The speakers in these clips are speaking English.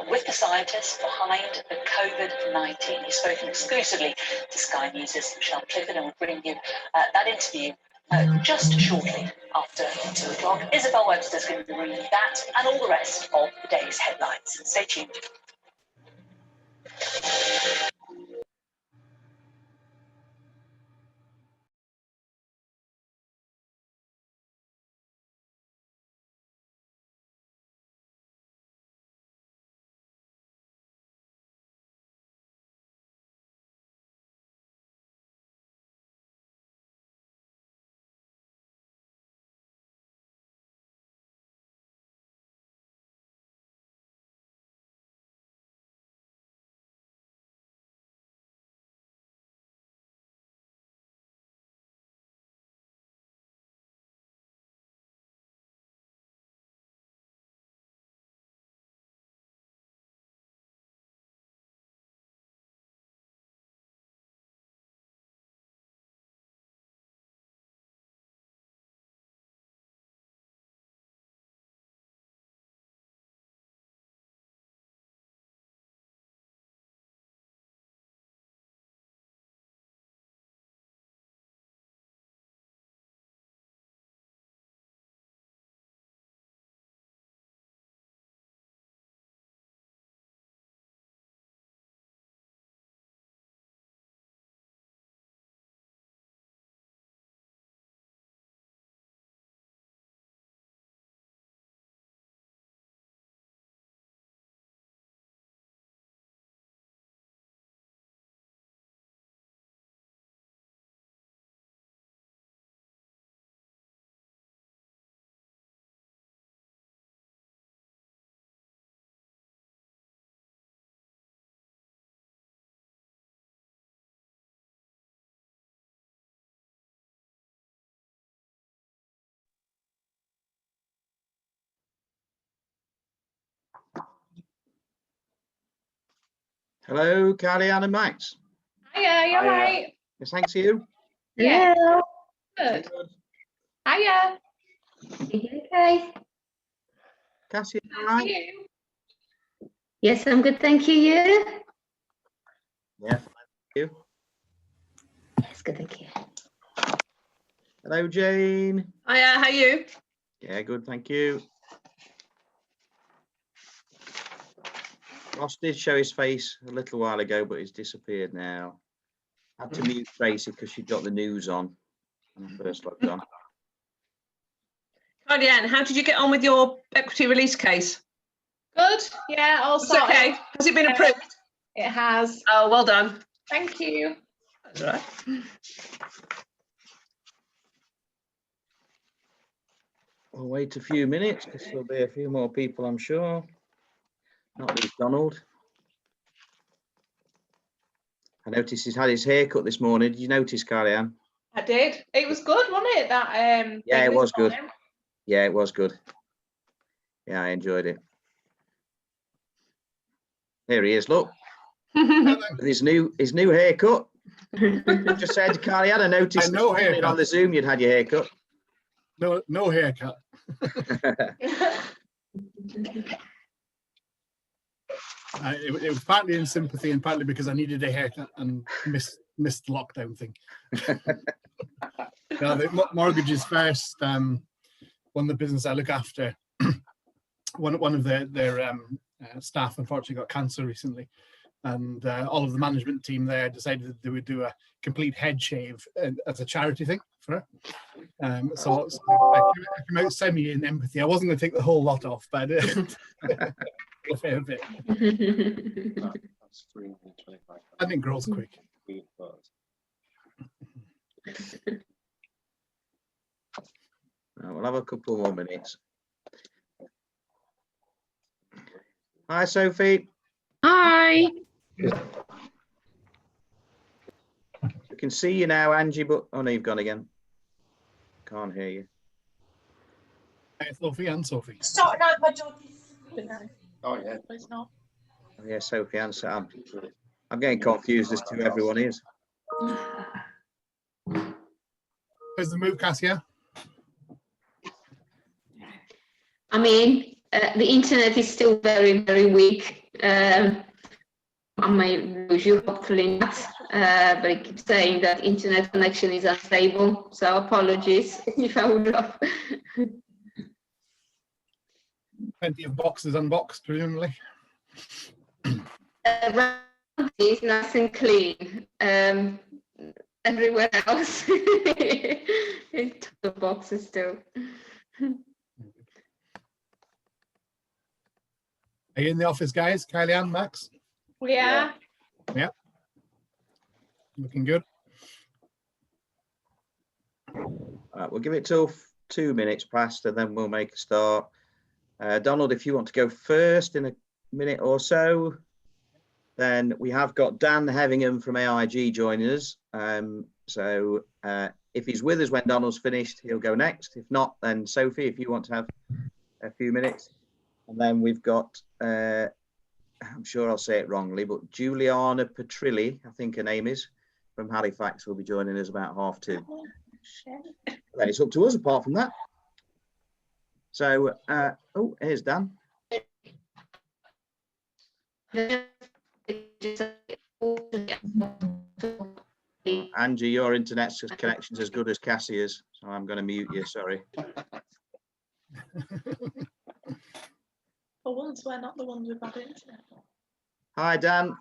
with the scientists behind the COVID-19. He's spoken exclusively to Sky News' Sean Clifford, and we'll bring you that interview just shortly after 2 o'clock. Isabel Webster's going to be bringing that and all the rest of the day's headlines. Stay tuned. Hello, Giuliana and Max. Hiya, you alright? Yes, thanks to you. Yeah. Hello. Good. Hiya. Okay. Cassie, all How are right? you? Yes, I'm good. Thank you. You? Yeah, fine, thank you. Yes, good. Thank you. Hello, Jane. Hiya, how are you? Yeah, good, thank you. Ross did show his face a little while ago, but he's disappeared now. Had to mute Tracy because she got the news on when I first logged on. Giuliana, how did you get on with your equity release case? Good. Yeah, all It's sorted. okay. Has it been approved? It has. Oh, well done. Thank you. That's all right. We'll wait a few minutes because there'll be a few more people, I'm sure. Not least Donald. I noticed he's had his hair cut this morning. Did you notice, Giuliana? I did. It was good, wasn't it? That Yeah, thing it this was good. morning? Yeah, it was good. Yeah, I enjoyed it. Here he is, look. With his new haircut. I just said to Carly, I noticed no haircut. on the Zoom you'd had your haircut. No haircut. It was partly in sympathy and partly because I needed a haircut and missed the lockdown thing. Now, the mortgages first. One of the business I look after, one of their staff unfortunately got cancer recently, and all of the management team there decided that they would do a complete head shave as a charity thing for her. So I came out semi in empathy. I wasn't going to take the whole lot off, but a fair bit. I think grows quick. We'll have a couple more minutes. Hi, Sophie. Hi. We can see you now, Angie, but oh no, you've gone again. Can't hear you. Sophie and Sophie. Starting out my job. Oh yeah. It's not. Oh, yeah, Sophie and Sam. I'm getting confused as to who everyone is. How's the move, Cassia? I mean, the internet is still very, very weak. on my review, hopefully not, but it keeps saying that internet connection is unstable, so apologies if I would have. Plenty of boxes unboxed, presumably. Around is nice and clean. Everywhere else, it's the boxes still. Are you in the office, guys? Kylie Ann, Max? Yeah. Looking good. We'll give it till 2 minutes past and then we'll make a start. Donald, if you want to go first in a minute or so, then we have got Dan Hevingham from AIG joining us. So if he's with us when Donald's finished, he'll go next. If not, then Sophie, if you want to have a few minutes. And then we've got, I'm sure I'll say it wrongly, but Giuliana Petrilli, I think her name is, from Halifax, will be joining us about 2:30. Then it's up to us apart from that. So, oh, here's Dan. Angie, your internet connection's as good as Cassie's, so I'm going to mute you, sorry. For once, we're not the ones with bad internet. Hi, Dan.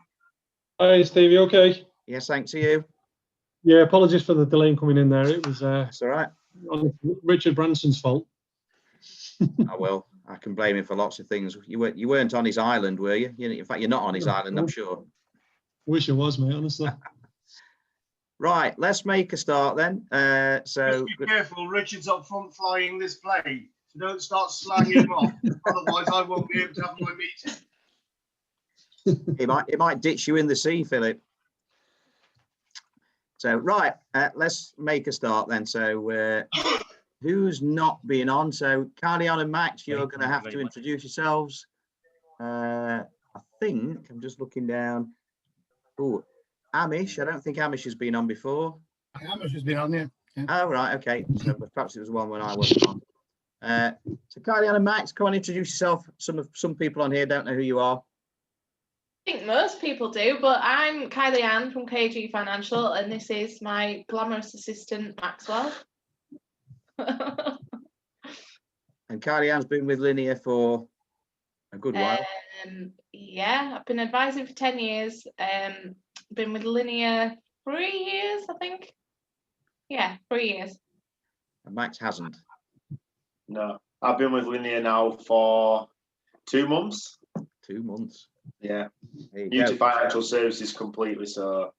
Hi, Steve. You okay? Yes, thanks to you. Yeah, apologies for the delay in coming in there. It was That's all right. Richard Branson's fault. I will. I can blame him for lots of things. You weren't on his island, were you? In fact, you're not on his island, I'm sure. Wish I was, mate, honestly. Right, let's make a start then. So just be careful, Richard's up front flying this plane. So don't start slagging him off. Otherwise, I won't be able to have my meeting. He might ditch you in the sea, Philip. So right, let's make a start then. So who's not been on? So Giuliana and Max, you're going to have to introduce yourselves. I think I'm just looking down. Oh, Amish. I don't think Amish has been on before. Amish has been on, yeah. Oh right, okay. So perhaps it was one when I wasn't on. So Giuliana and Max, come on, introduce yourself. Some people on here don't know who you are. I think most people do, but I'm Kylie Ann from KG Financial, and this is my glamorous assistant, Maxwell. And Kylie Ann's been with Linear for a good while. Yeah, I've been advising for 10 years. Been with Linear 3 years, I think. Yeah, 3 years. And Max hasn't. No, I've been with Linear now for 2 months. 2 months. Yeah, There you new to go. financial services completely. So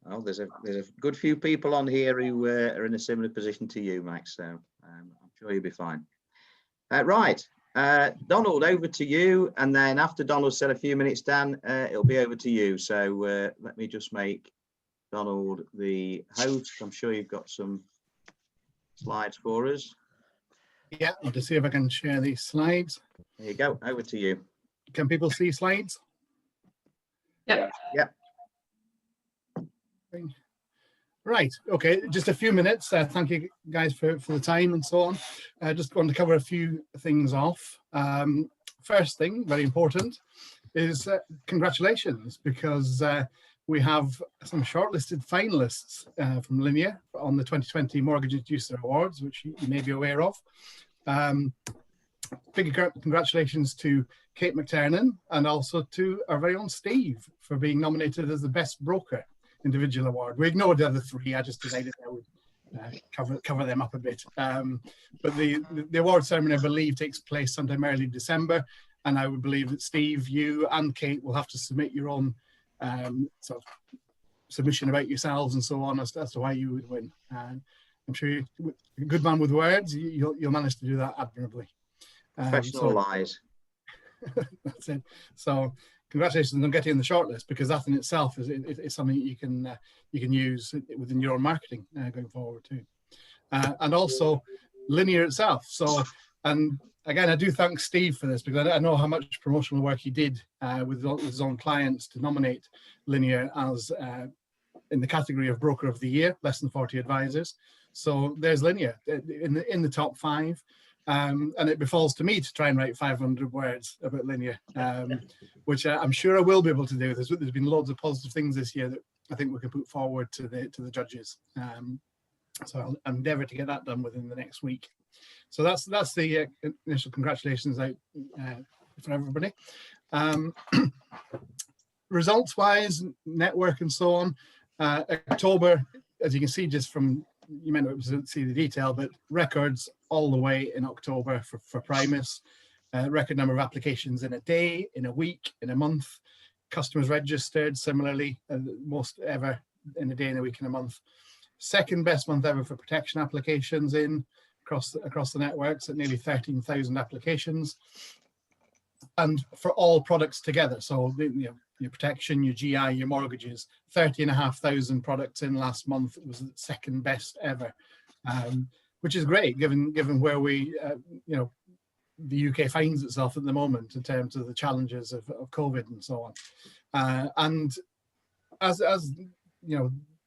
Well, there's a good few people on here who are in a similar position to you, Max. So I'm sure you'll be fine. Right, Donald, over to you, and then after Donald said a few minutes, Dan, it'll be over to you. So let me just make Donald the host. I'm sure you've got some slides for us. Yeah, I'll just see if I can share these slides. There you go. Over to you. Can people see slides? Yep. Yep. Right, okay, just a few minutes. Thank you guys for the time and so on. I just want to cover a few things off. First thing, very important, is congratulations, because we have some shortlisted finalists from Linear on the 2020 Mortgage Introducer Awards, which you may be aware of. Big congratulations to Kate McTernan and also to our very own Steve for being nominated as the Best Broker Individual Award. We ignored the other three. I just decided I would cover them up a bit. But the award ceremony, I believe, takes place sometime early December, and I would believe that Steve, you and Kate will have to submit your own sort of submission about yourselves and so on as to why you would win. I'm sure you're a good man with words. You'll manage to do that admirably. Professional lies. That's it. So congratulations on getting in the shortlist, because that in itself is something you can use within your own marketing going forward too, and also Linear itself. So, and again, I do thank Steve for this, because I know how much promotional work he did with his own clients to nominate Linear as in the category of Broker of the Year, less than 40 advisors. So there's Linear in the top 5. And it befalls to me to try and write 500 words about linear, which I'm sure I will be able to do. There's been loads of positive things this year that I think we can put forward to the judges. So I'll endeavour to get that done within the next week. So that's the initial congratulations out for everybody. Results-wise, network and so on, October, as you can see just from, you may not see the detail, but records all the way in October for Primus. Record number of applications in a day, in a week, in a month. Customers registered similarly, most ever in a day, in a week, in a month. Second best month ever for protection applications in across the networks at nearly 13,000 applications. And for all products together, so your protection, your GI, your mortgages, 30,500 products in last month. It was the second best ever, which is great given where we, the UK finds itself at the moment in terms of the challenges of COVID and so on. And as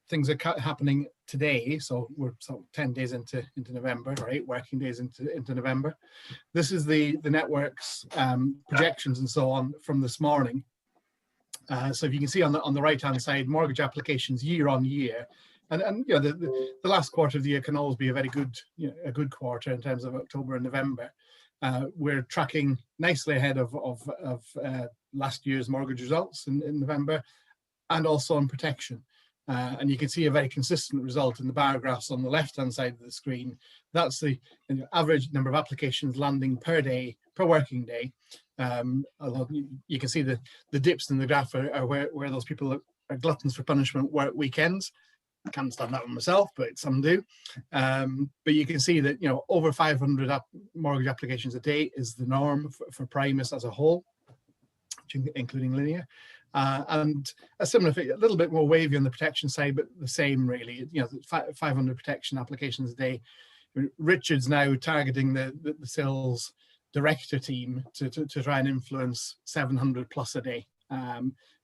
things are happening today, so we're sort of 10 days into November, or 8 working days into November. This is the network's projections and so on from this morning. So if you can see on the right hand side, mortgage applications year on year, and the last quarter of the year can always be a very good a good quarter in terms of October and November. We're tracking nicely ahead of last year's mortgage results in November, and also on protection. And you can see a very consistent result in the bar graphs on the left-hand side of the screen. That's the average number of applications landing per day, per working day. Although you can see the dips in the graph are where those people are gluttons for punishment work weekends. I can't stand that one myself, but some do. But you can see that over 500 mortgage applications a day is the norm for Primus as a whole, including linear. And a similar thing, a little bit more wavy on the protection side, but the same really. 500 protection applications a day. Richard's now targeting the sales director team to try and influence 700 plus a day,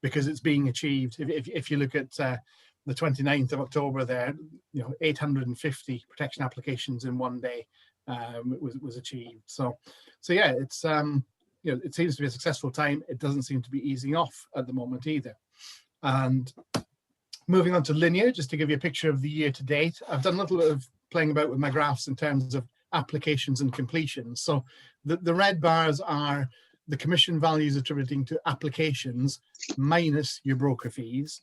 because it's being achieved. If you look at the 29th of October, there, 850 protection applications in one day was achieved. So yeah, it's it seems to be a successful time. It doesn't seem to be easing off at the moment either. And moving on to linear, just to give you a picture of the year to date, I've done a little bit of playing about with my graphs in terms of applications and completions. So the red bars are the commission values attributing to applications minus your broker fees.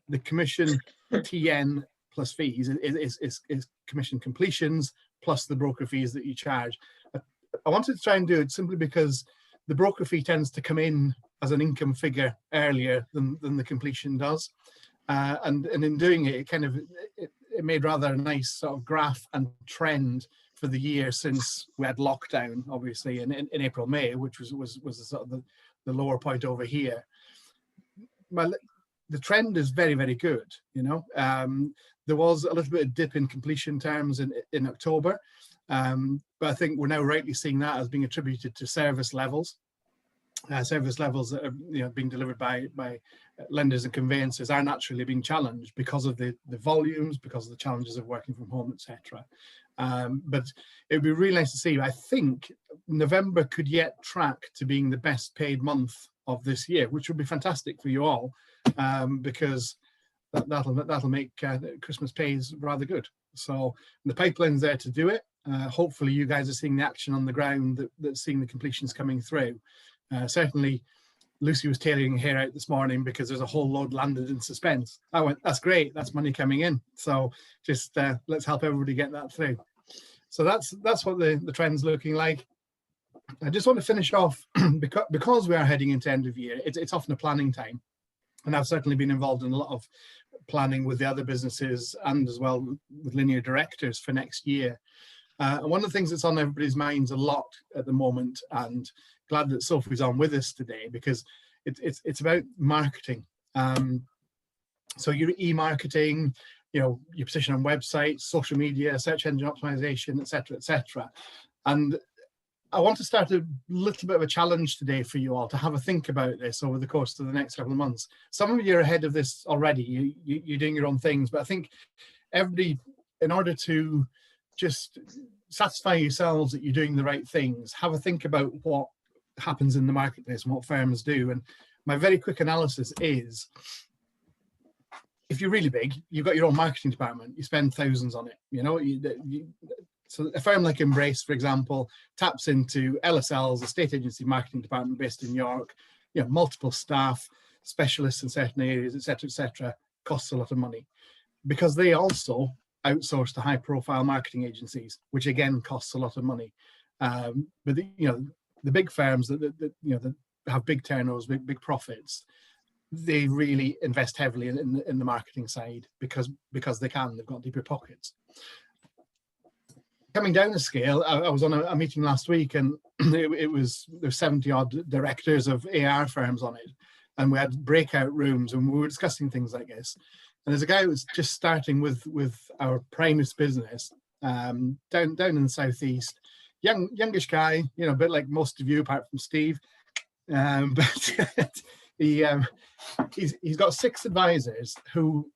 The commission TN plus fees is commission completions plus the broker fees that you charge. I wanted to try and do it simply because the broker fee tends to come in as an income figure earlier than the completion does. And in doing it, it made rather a nice sort of graph and trend for the year since we had lockdown, obviously, in April, May, which was sort of the lower point over here. The trend is very, very good. There was a little bit of dip in completion terms in October, but I think we're now rightly seeing that as being attributed to service levels. Service levels that are being delivered by lenders and conveyancers are naturally being challenged because of the volumes, because of the challenges of working from home, etc. But it would be really nice to see. I think November could yet track to being the best paid month of this year, which would be fantastic for you all, because that'll make Christmas pays rather good. So the pipeline's there to do it. Hopefully you guys are seeing the action on the ground, that's seeing the completions coming through. Certainly Lucy was tearing her hair out this morning because there's a whole load landed in suspense. I went, that's great, that's money coming in. So just let's help everybody get that through. So that's what the trend's looking like. I just want to finish off because we are heading into end of year. It's often a planning time, and I've certainly been involved in a lot of planning with the other businesses and as well with linear directors for next year. And one of the things that's on everybody's minds a lot at the moment, and glad that Sophie's on with us today, because it's about marketing. So your e-marketing, your position on websites, social media, search engine optimization, etc. And I want to start a little bit of a challenge today for you all to have a think about this over the course of the next couple of months. Some of you are ahead of this already. You're doing your own things, but I think everybody, in order to just satisfy yourselves that you're doing the right things. Have a think about what happens in the marketplace and what firms do. And my very quick analysis is, if you're really big, you've got your own marketing department, you spend thousands on it. So a firm like Embrace, for example, taps into LSL's, a state agency marketing department based in York, multiple staff, specialists in certain areas, etc., costs a lot of money, because they also outsource to high profile marketing agencies, which again costs a lot of money. But the big firms that have big turnovers, big profits, they really invest heavily in the marketing side because they can. They've got deeper pockets. Coming down the scale, I was on a meeting last week, and there's 70 odd directors of AR firms on it, and we had breakout rooms, and we were discussing things like this. And there's a guy who was just starting with our Primus business down in the southeast, youngish guy, a bit like most of you apart from Steve, but he's got 6 advisors who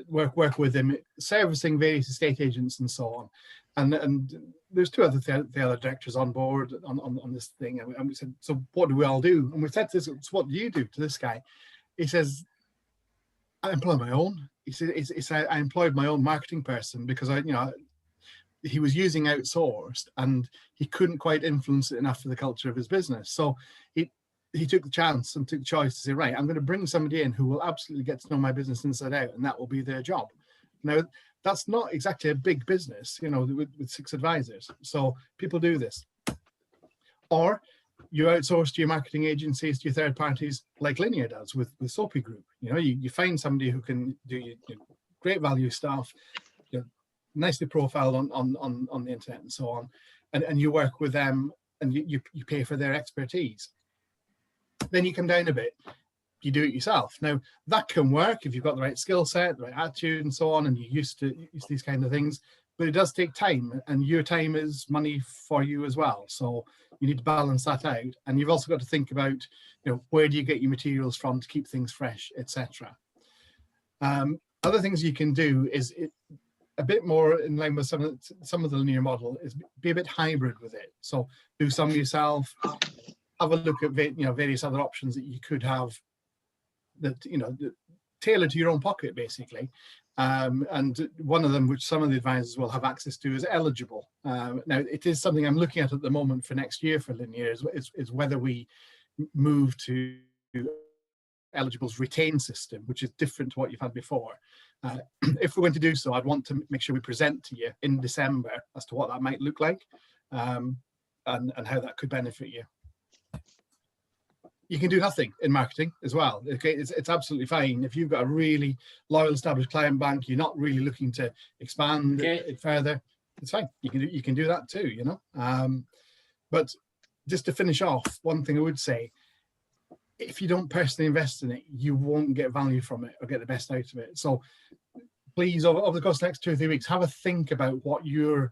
work with him, servicing various estate agents and so on. And there's 2 other the other directors on board on this thing, and we said, so what do we all do? And we said to this, so what do you do to this guy? He says, I employ my own. He said, I employed my own marketing person because he was using outsourced and he couldn't quite influence it enough for the culture of his business. So he took the chance and took the choice to say, right, I'm going to bring somebody in who will absolutely get to know my business inside out, and that will be their job. Now, that's not exactly a big business, with 6 advisors. So people do this. Or you outsource to your marketing agencies, to your third parties, like Linear does with Soapy Group. You find somebody who can do your great value stuff, nicely profiled on the internet and so on, and you work with them, and you pay for their expertise. Then you come down a bit, you do it yourself. Now, that can work if you've got the right skill set, the right attitude and so on, and you're used to these kind of things, but it does take time, and your time is money for you as well. So you need to balance that out. And you've also got to think about, where do you get your materials from to keep things fresh, etc. Other things you can do is a bit more in line with some of the Linear model is be a bit hybrid with it. So do some yourself, have a look at various other options that you could have that tailored to your own pocket, basically. And one of them, which some of the advisors will have access to, is eligible. Now, it is something I'm looking at the moment for next year for Linear, is whether we move to Eligible's retain system, which is different to what you've had before. If we're going to do so, I'd want to make sure we present to you in December as to what that might look like, and how that could benefit you. You can do nothing in marketing as well. Okay, it's absolutely fine if you've got a really loyal established client bank. You're not really looking to expand it further. It's fine. You can do that too. But just to finish off, one thing I would say: if you don't personally invest in it, you won't get value from it or get the best out of it. So please, over the course of the next 2 or 3 weeks, have a think about what your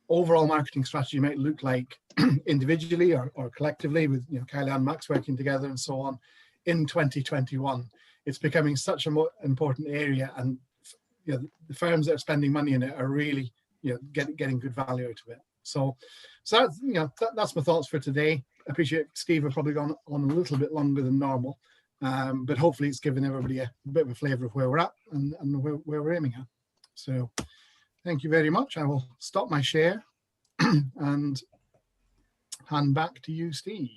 overall marketing strategy might look like individually or collectively with Kylie and Max working together and so on in 2021. It's becoming such an important area, and the firms that are spending money in it are really getting good value out of it. So that's my thoughts for today. I appreciate Steve have probably gone on a little bit longer than normal, but hopefully it's given everybody a bit of a flavour of where we're at and where we're aiming at. So thank you very much. I will stop my share and hand back to you, Steve.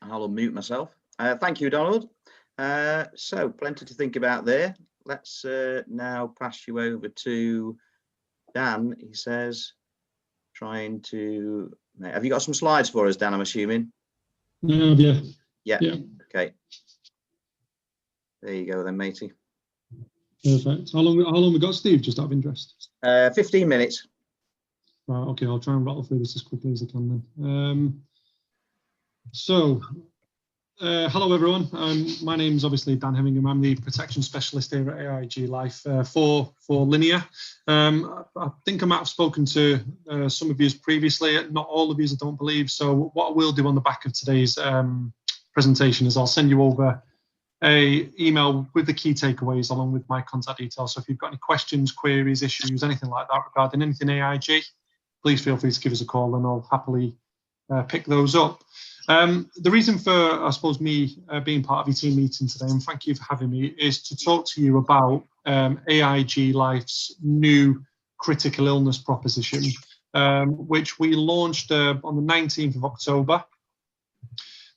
I'll unmute myself. Thank you, Donald. So plenty to think about there. Let's now pass you over to Dan. He says, trying to, have you got some slides for us, Dan, I'm assuming? Yeah. Yeah. Okay. There you go then, matey. Perfect. How long we got, Steve, just out of interest? 15 minutes. Right, okay, I'll try and rattle through this as quickly as I can then. Hello everyone. My name's obviously Dan Hevingham. I'm the protection specialist here at AIG Life for Linear. I think I might have spoken to some of you previously, not all of you, I don't believe. So what I will do on the back of today's presentation is I'll send you over a email with the key takeaways along with my contact details. So if you've got any questions, queries, issues, anything like that regarding anything AIG, please feel free to give us a call and I'll happily pick those up. The reason for, I suppose, me being part of your team meeting today, and thank you for having me, is to talk to you about AIG Life's new critical illness proposition, which we launched on the 19th of October.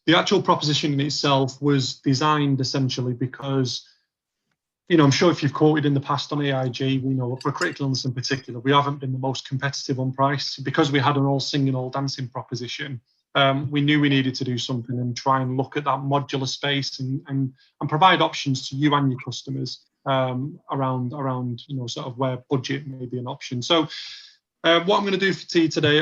The actual proposition in itself was designed essentially because, I'm sure if you've quoted in the past on AIG, we know for critical illness in particular, we haven't been the most competitive on price. Because we had an all singing, all dancing proposition, we knew we needed to do something and try and look at that modular space and provide options to you and your customers around sort of where budget may be an option. So what I'm going to do for you today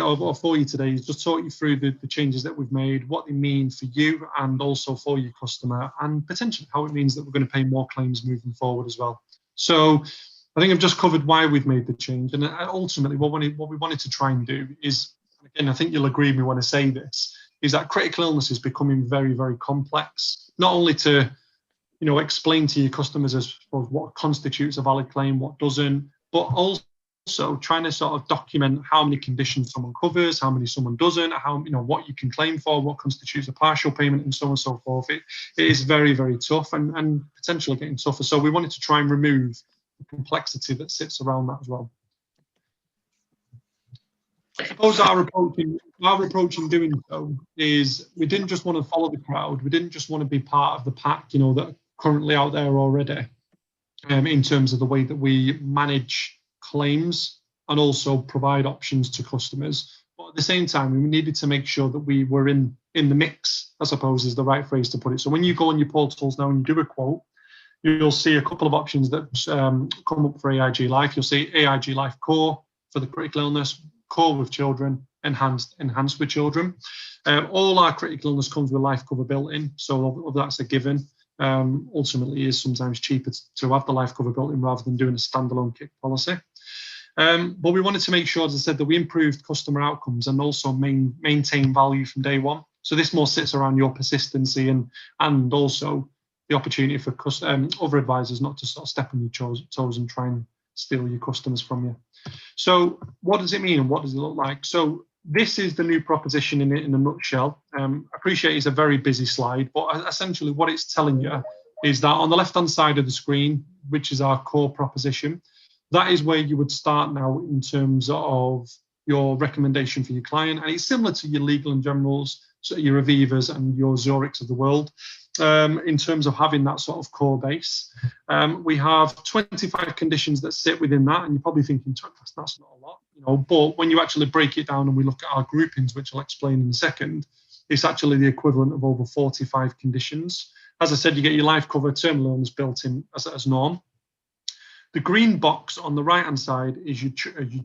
is just talk you through the changes that we've made, what they mean for you and also for your customer, and potentially how it means that we're going to pay more claims moving forward as well. So I think I've just covered why we've made the change, and ultimately what we wanted to try and do is, again, I think you'll agree with me when I say this, is that critical illness is becoming very, very complex, not only to explain to your customers as what constitutes a valid claim, what doesn't, but also trying to sort of document how many conditions someone covers, how many someone doesn't, how what you can claim for, what constitutes a partial payment, and so on and so forth. It is very, very tough and potentially getting tougher. So we wanted to try and remove the complexity that sits around that as well. I suppose our approach in doing so is we didn't just want to follow the crowd. We didn't just want to be part of the pack, that are currently out there already, in terms of the way that we manage claims and also provide options to customers. But at the same time, we needed to make sure that we were in the mix, I suppose is the right phrase to put it. So when you go on your portals now and you do a quote, you'll see a couple of options that come up for AIG Life. You'll see AIG Life Core for the critical illness, Core with children, enhanced with children. All our critical illness comes with life cover built in, so that's a given. Ultimately, it is sometimes cheaper to have the life cover built in rather than doing a standalone kick policy. But we wanted to make sure, as I said, that we improved customer outcomes and also maintain value from day one. So this more sits around your persistency and also the opportunity for other advisors not to sort of step on your toes and try and steal your customers from you. So what does it mean and what does it look like? So this is the new proposition in a nutshell. I appreciate it's a very busy slide, but essentially what it's telling you is that on the left-hand side of the screen, which is our core proposition, that is where you would start now in terms of your recommendation for your client. And it's similar to your Legal and Generals, so your Avivas and your Zurichs of the world, in terms of having that sort of core base. We have 25 conditions that sit within that, and you're probably thinking, that's not a lot, but when you actually break it down and we look at our groupings, which I'll explain in a second, it's actually the equivalent of over 45 conditions. As I said, you get your life cover, terminal illness built in as norm. The green box on the right-hand side is your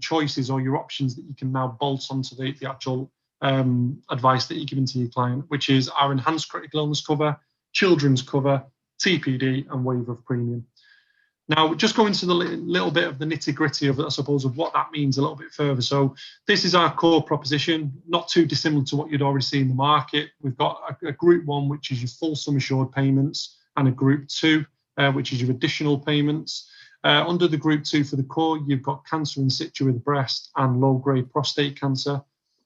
choices or your options that you can now bolt onto the actual advice that you're giving to your client, which is our enhanced critical illness cover, children's cover, TPD, and waiver of premium. Now, just go into the little bit of the nitty-gritty of, I suppose, of what that means a little bit further. So this is our core proposition, not too dissimilar to what you'd already see in the market. We've got a Group 1, which is your full sum assured payments, and a Group 2, which is your additional payments. Under the Group 2 for the core, you've got cancer in situ with the breast and low-grade prostate cancer.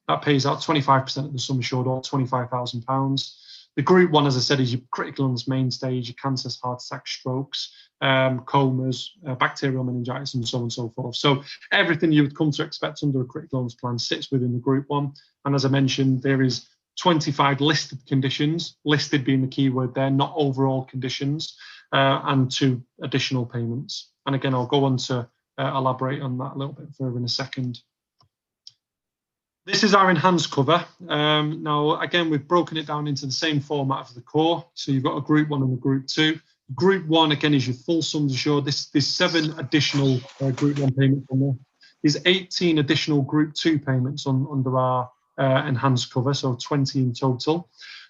That pays out 25% of the sum assured, or £25,000. The Group 1, as I said, is your critical illness mainstays, your cancers, heart attacks, strokes, comas, bacterial meningitis, and so on and so forth. So everything you would come to expect under a critical illness plan sits within the Group 1. And as I mentioned, there is 25 listed conditions, listed being the key word there, not overall conditions, and 2 additional payments. And again, I'll go on to elaborate on that a little bit further in a second. This is our enhanced cover. Now, again, we've broken it down into the same format of the core. So you've got a Group 1 and a Group 2. Group 1, again, is your full sums assured. There's 7 additional Group 1 payments on there. There's 18 additional Group 2 payments under our enhanced cover, so 20 in total.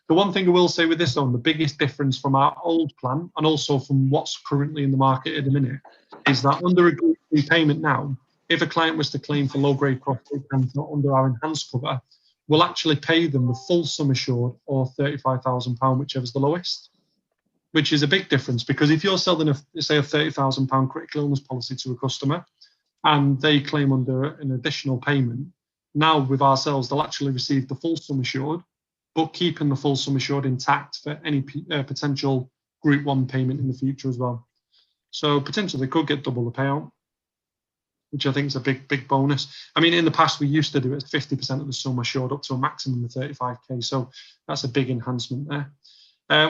The one thing I will say with this one, the biggest difference from our old plan and also from what's currently in the market at the minute is that under a Group 2 payment now, if a client was to claim for low-grade prostate cancer under our enhanced cover, we'll actually pay them the full sum assured or £35,000, whichever's the lowest. which is a big difference, because if you're selling say a £30,000 critical illness policy to a customer and they claim under an additional payment, now with ourselves they'll actually receive the full sum assured, but keeping the full sum assured intact for any potential Group 1 payment in the future as well. So potentially they could get double the payout, which I think is a big bonus. I mean, in the past, we used to do it as 50% of the sum assured up to a maximum of 35k. So that's a big enhancement there.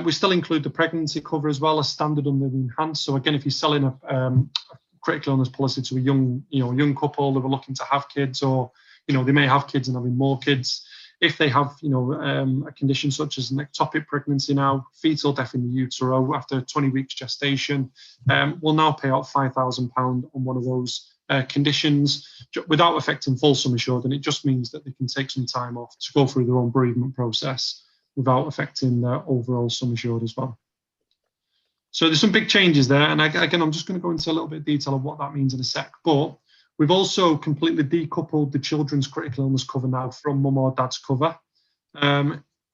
We still include the pregnancy cover as well as standard under the enhanced. So again, if you're selling a critical illness policy to a young couple that are looking to have kids, or they may have kids and having more kids, if they have a condition such as an ectopic pregnancy now, fetal death in the utero after 20 weeks gestation, will now pay out £5,000 on one of those conditions without affecting full sum assured, and it just means that they can take some time off to go through their own bereavement process without affecting their overall sum assured as well. So there's some big changes there, and again, I'm just going to go into a little bit of detail of what that means in a sec, but we've also completely decoupled the children's critical illness cover now from mum or dad's cover.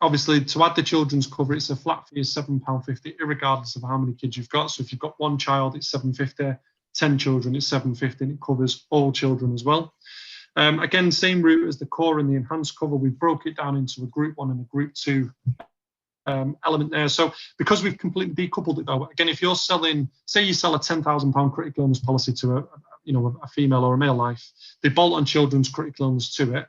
Obviously, to add the children's cover, it's a flat fee of £7.50, regardless of how many kids you've got. So if you've got one child, it's £7.50, 10 children, it's £7.50, and it covers all children as well. Again, same route as the core and the enhanced cover. We broke it down into a Group 1 and a Group 2 element there. So because we've completely decoupled it though, again, if you're selling, say you sell a £10,000 critical illness policy to a female or a male life, they bolt on children's critical illness to it.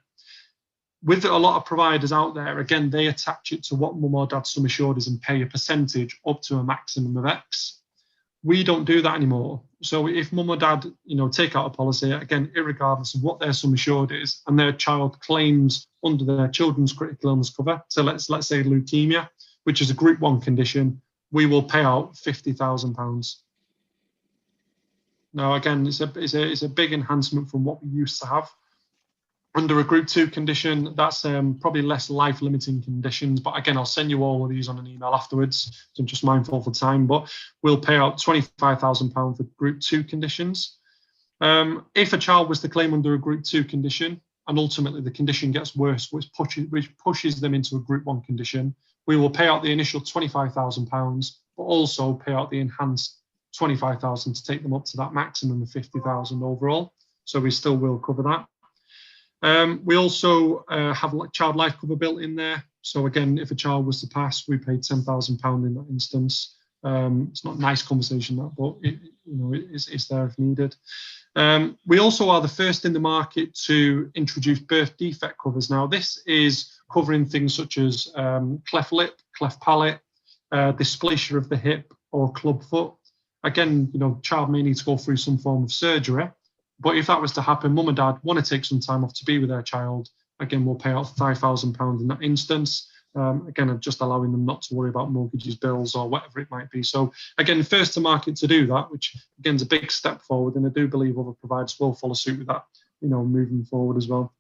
With a lot of providers out there, again, they attach it to what mum or dad's sum assured is and pay a percentage up to a maximum of X. We don't do that anymore. So if mum or dad, take out a policy, again, irregardless of what their sum assured is, and their child claims under their children's critical illness cover, so let's say leukemia, which is a Group 1 condition, we will pay out £50,000. Now, again, it's a big enhancement from what we used to have. Under a Group 2 condition, that's probably less life-limiting conditions. But again, I'll send you all of these on an email afterwards. So I'm just mindful of the time. But we'll pay out £25,000 for Group 2 conditions. If a child was to claim under a Group 2 condition, and ultimately the condition gets worse, which pushes them into a Group 1 condition, we will pay out the initial £25,000, but also pay out the enhanced £25,000 to take them up to that maximum of £50,000 overall. So we still will cover that. We also have child life cover built in there. So again, if a child was to pass, we pay £10,000 in that instance. It's not a nice conversation, that, but it's there if needed. We also are the first in the market to introduce birth defect covers. Now, this is covering things such as cleft lip, cleft palate, dysplasia of the hip, or club foot. Again, child may need to go through some form of surgery. But if that was to happen, mum and dad want to take some time off to be with their child, again, we'll pay out £5,000 in that instance. Again, just allowing them not to worry about mortgages, bills, or whatever it might be. So again, first to market to do that, which again is a big step forward, and I do believe other providers will follow suit with that, moving forward as well.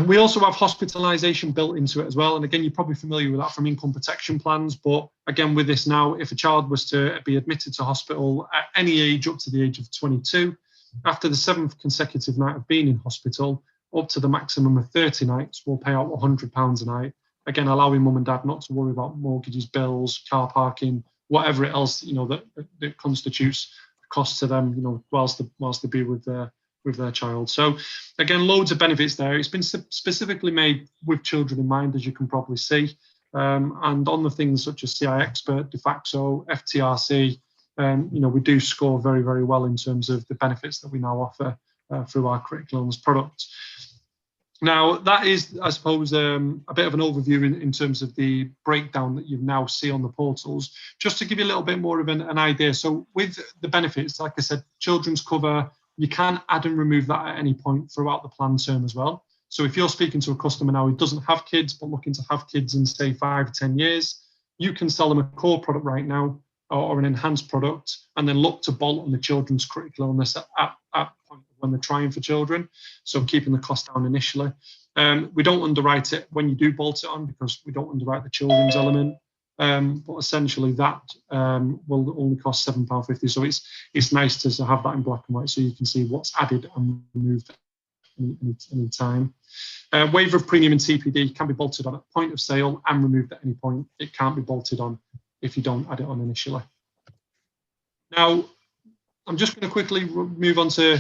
We also have hospitalisation built into it as well. And again, you're probably familiar with that from income protection plans. But again, with this now, if a child was to be admitted to hospital at any age up to the age of 22, after the 7th consecutive night of being in hospital, up to the maximum of 30 nights, we'll pay out £100 a night. Again, allowing mum and dad not to worry about mortgages, bills, car parking, whatever else that constitutes cost to them, whilst they be with their child. So again, loads of benefits there. It's been specifically made with children in mind, as you can probably see, and on the things such as CI Expert, De facto, FTRC. We do score very, very well in terms of the benefits that we now offer through our critical illness product. Now, that is, I suppose, a bit of an overview in terms of the breakdown that you now see on the portals. Just to give you a little bit more of an idea. So with the benefits, like I said, children's cover, you can add and remove that at any point throughout the plan term as well. So if you're speaking to a customer now who doesn't have kids, but looking to have kids in, say, 5 or 10 years, you can sell them a core product right now, or an enhanced product, and then look to bolt on the children's critical illness at point when they're trying for children, so keeping the cost down initially. We don't underwrite it when you do bolt it on, because we don't underwrite the children's element, but essentially that will only cost £7.50. So it's nice to have that in black and white, so you can see what's added and removed any time. Waiver of premium and TPD can be bolted on at point of sale and removed at any point. It can't be bolted on if you don't add it on initially. Now, I'm just going to quickly move on to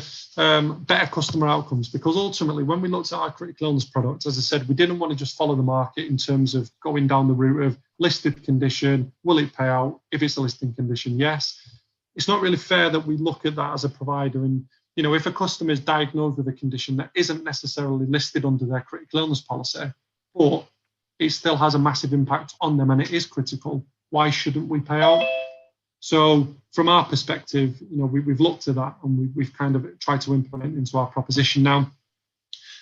better customer outcomes, because ultimately when we looked at our critical illness products, as I said, we didn't want to just follow the market in terms of going down the route of listed condition, will it pay out? If it's a listing condition, yes. It's not really fair that we look at that as a provider, and if a customer is diagnosed with a condition that isn't necessarily listed under their critical illness policy, but it still has a massive impact on them and it is critical, why shouldn't we pay out? So from our perspective, we've looked at that and we've kind of tried to implement into our proposition now.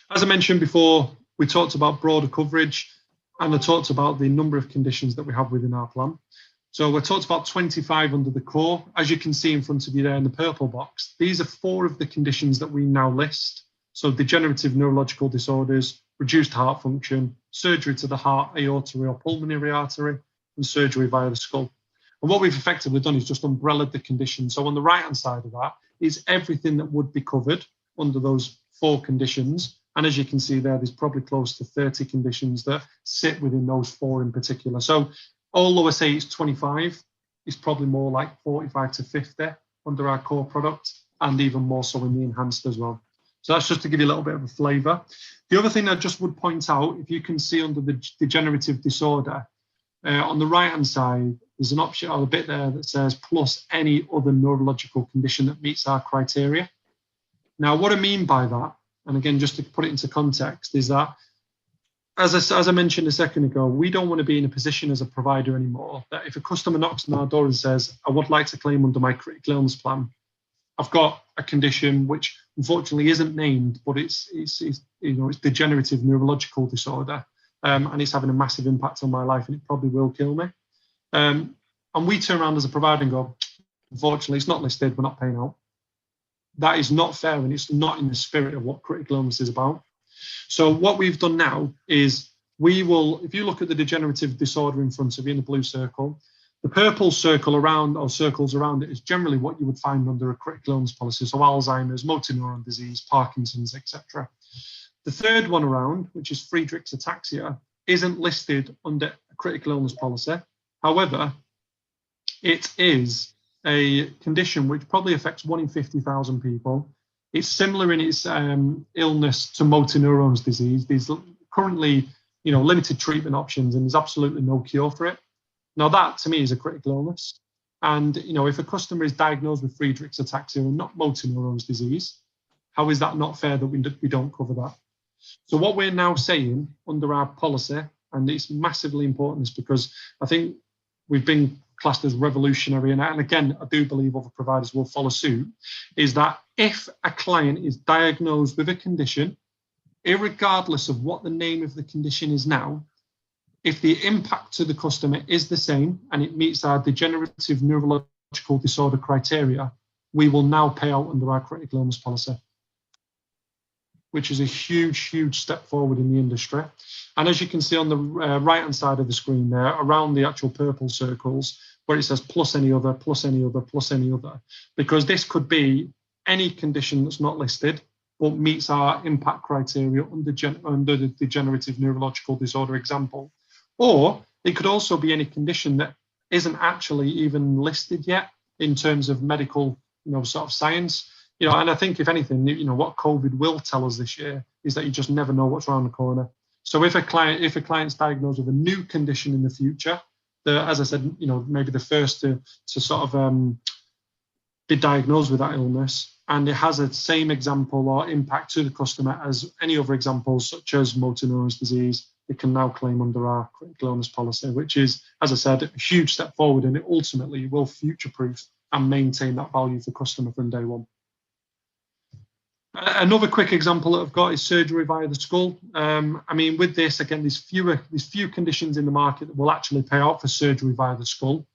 As I mentioned before, we talked about broader coverage and I talked about the number of conditions that we have within our plan. So we talked about 25 under the core. As you can see in front of you there in the purple box, these are 4 of the conditions that we now list. So degenerative neurological disorders, reduced heart function, surgery to the heart, aorta or pulmonary artery, and surgery via the skull. And what we've effectively done is just umbrellaed the condition. So on the right-hand side of that is everything that would be covered under those 4 conditions. And as you can see there, there's probably close to 30 conditions that sit within those 4 in particular. So although I say it's 25, it's probably more like 45 to 50 under our core product, and even more so in the enhanced as well. So that's just to give you a little bit of a flavour. The other thing I just would point out, if you can see under the degenerative disorder, on the right-hand side, there's an option or a bit there that says plus any other neurological condition that meets our criteria. Now, what I mean by that, and again, just to put it into context, is that, as I mentioned a second ago, we don't want to be in a position as a provider anymore that if a customer knocks on our door and says, I would like to claim under my critical illness plan, I've got a condition which unfortunately isn't named, but it's degenerative neurological disorder, and it's having a massive impact on my life, and it probably will kill me. And we turn around as a provider and go, unfortunately, it's not listed, we're not paying out. That is not fair, and it's not in the spirit of what critical illness is about. So what we've done now is we will, if you look at the degenerative disorder in front of you in the blue circle, the purple circle around or circles around it is generally what you would find under a critical illness policy. So Alzheimer's, motor neuron disease, Parkinson's, etc. The third one around, which is Friedreich's ataxia, isn't listed under a critical illness policy. However, it is a condition which probably affects 1 in 50,000 people. It's similar in its illness to motor neurons disease. There's currently, limited treatment options, and there's absolutely no cure for it. Now, that to me is a critical illness. And, if a customer is diagnosed with Friedreich's ataxia and not motor neurons disease, how is that not fair that we don't cover that? So what we're now saying under our policy, and it's massively important, is because I think we've been classed as revolutionary, and again, I do believe other providers will follow suit, is that if a client is diagnosed with a condition, irregardless of what the name of the condition is now, if the impact to the customer is the same and it meets our degenerative neurological disorder criteria, we will now pay out under our critical illness policy, which is a huge, huge step forward in the industry. And as you can see on the right-hand side of the screen there, around the actual purple circles, where it says plus any other, plus any other, plus any other, because this could be any condition that's not listed, but meets our impact criteria under the degenerative neurological disorder example. Or it could also be any condition that isn't actually even listed yet in terms of medical, sort of science. And I think if anything, what COVID will tell us this year is that you just never know what's around the corner. So if a client's diagnosed with a new condition in the future, as I said, maybe the first to sort of be diagnosed with that illness, and it has a same example or impact to the customer as any other examples, such as motor neurons disease, it can now claim under our critical illness policy, which is, as I said, a huge step forward, and it ultimately will future-proof and maintain that value for customer from day one. Another quick example that I've got is surgery via the skull. With this, again, there's few conditions in the market that will actually pay out for surgery via the skull,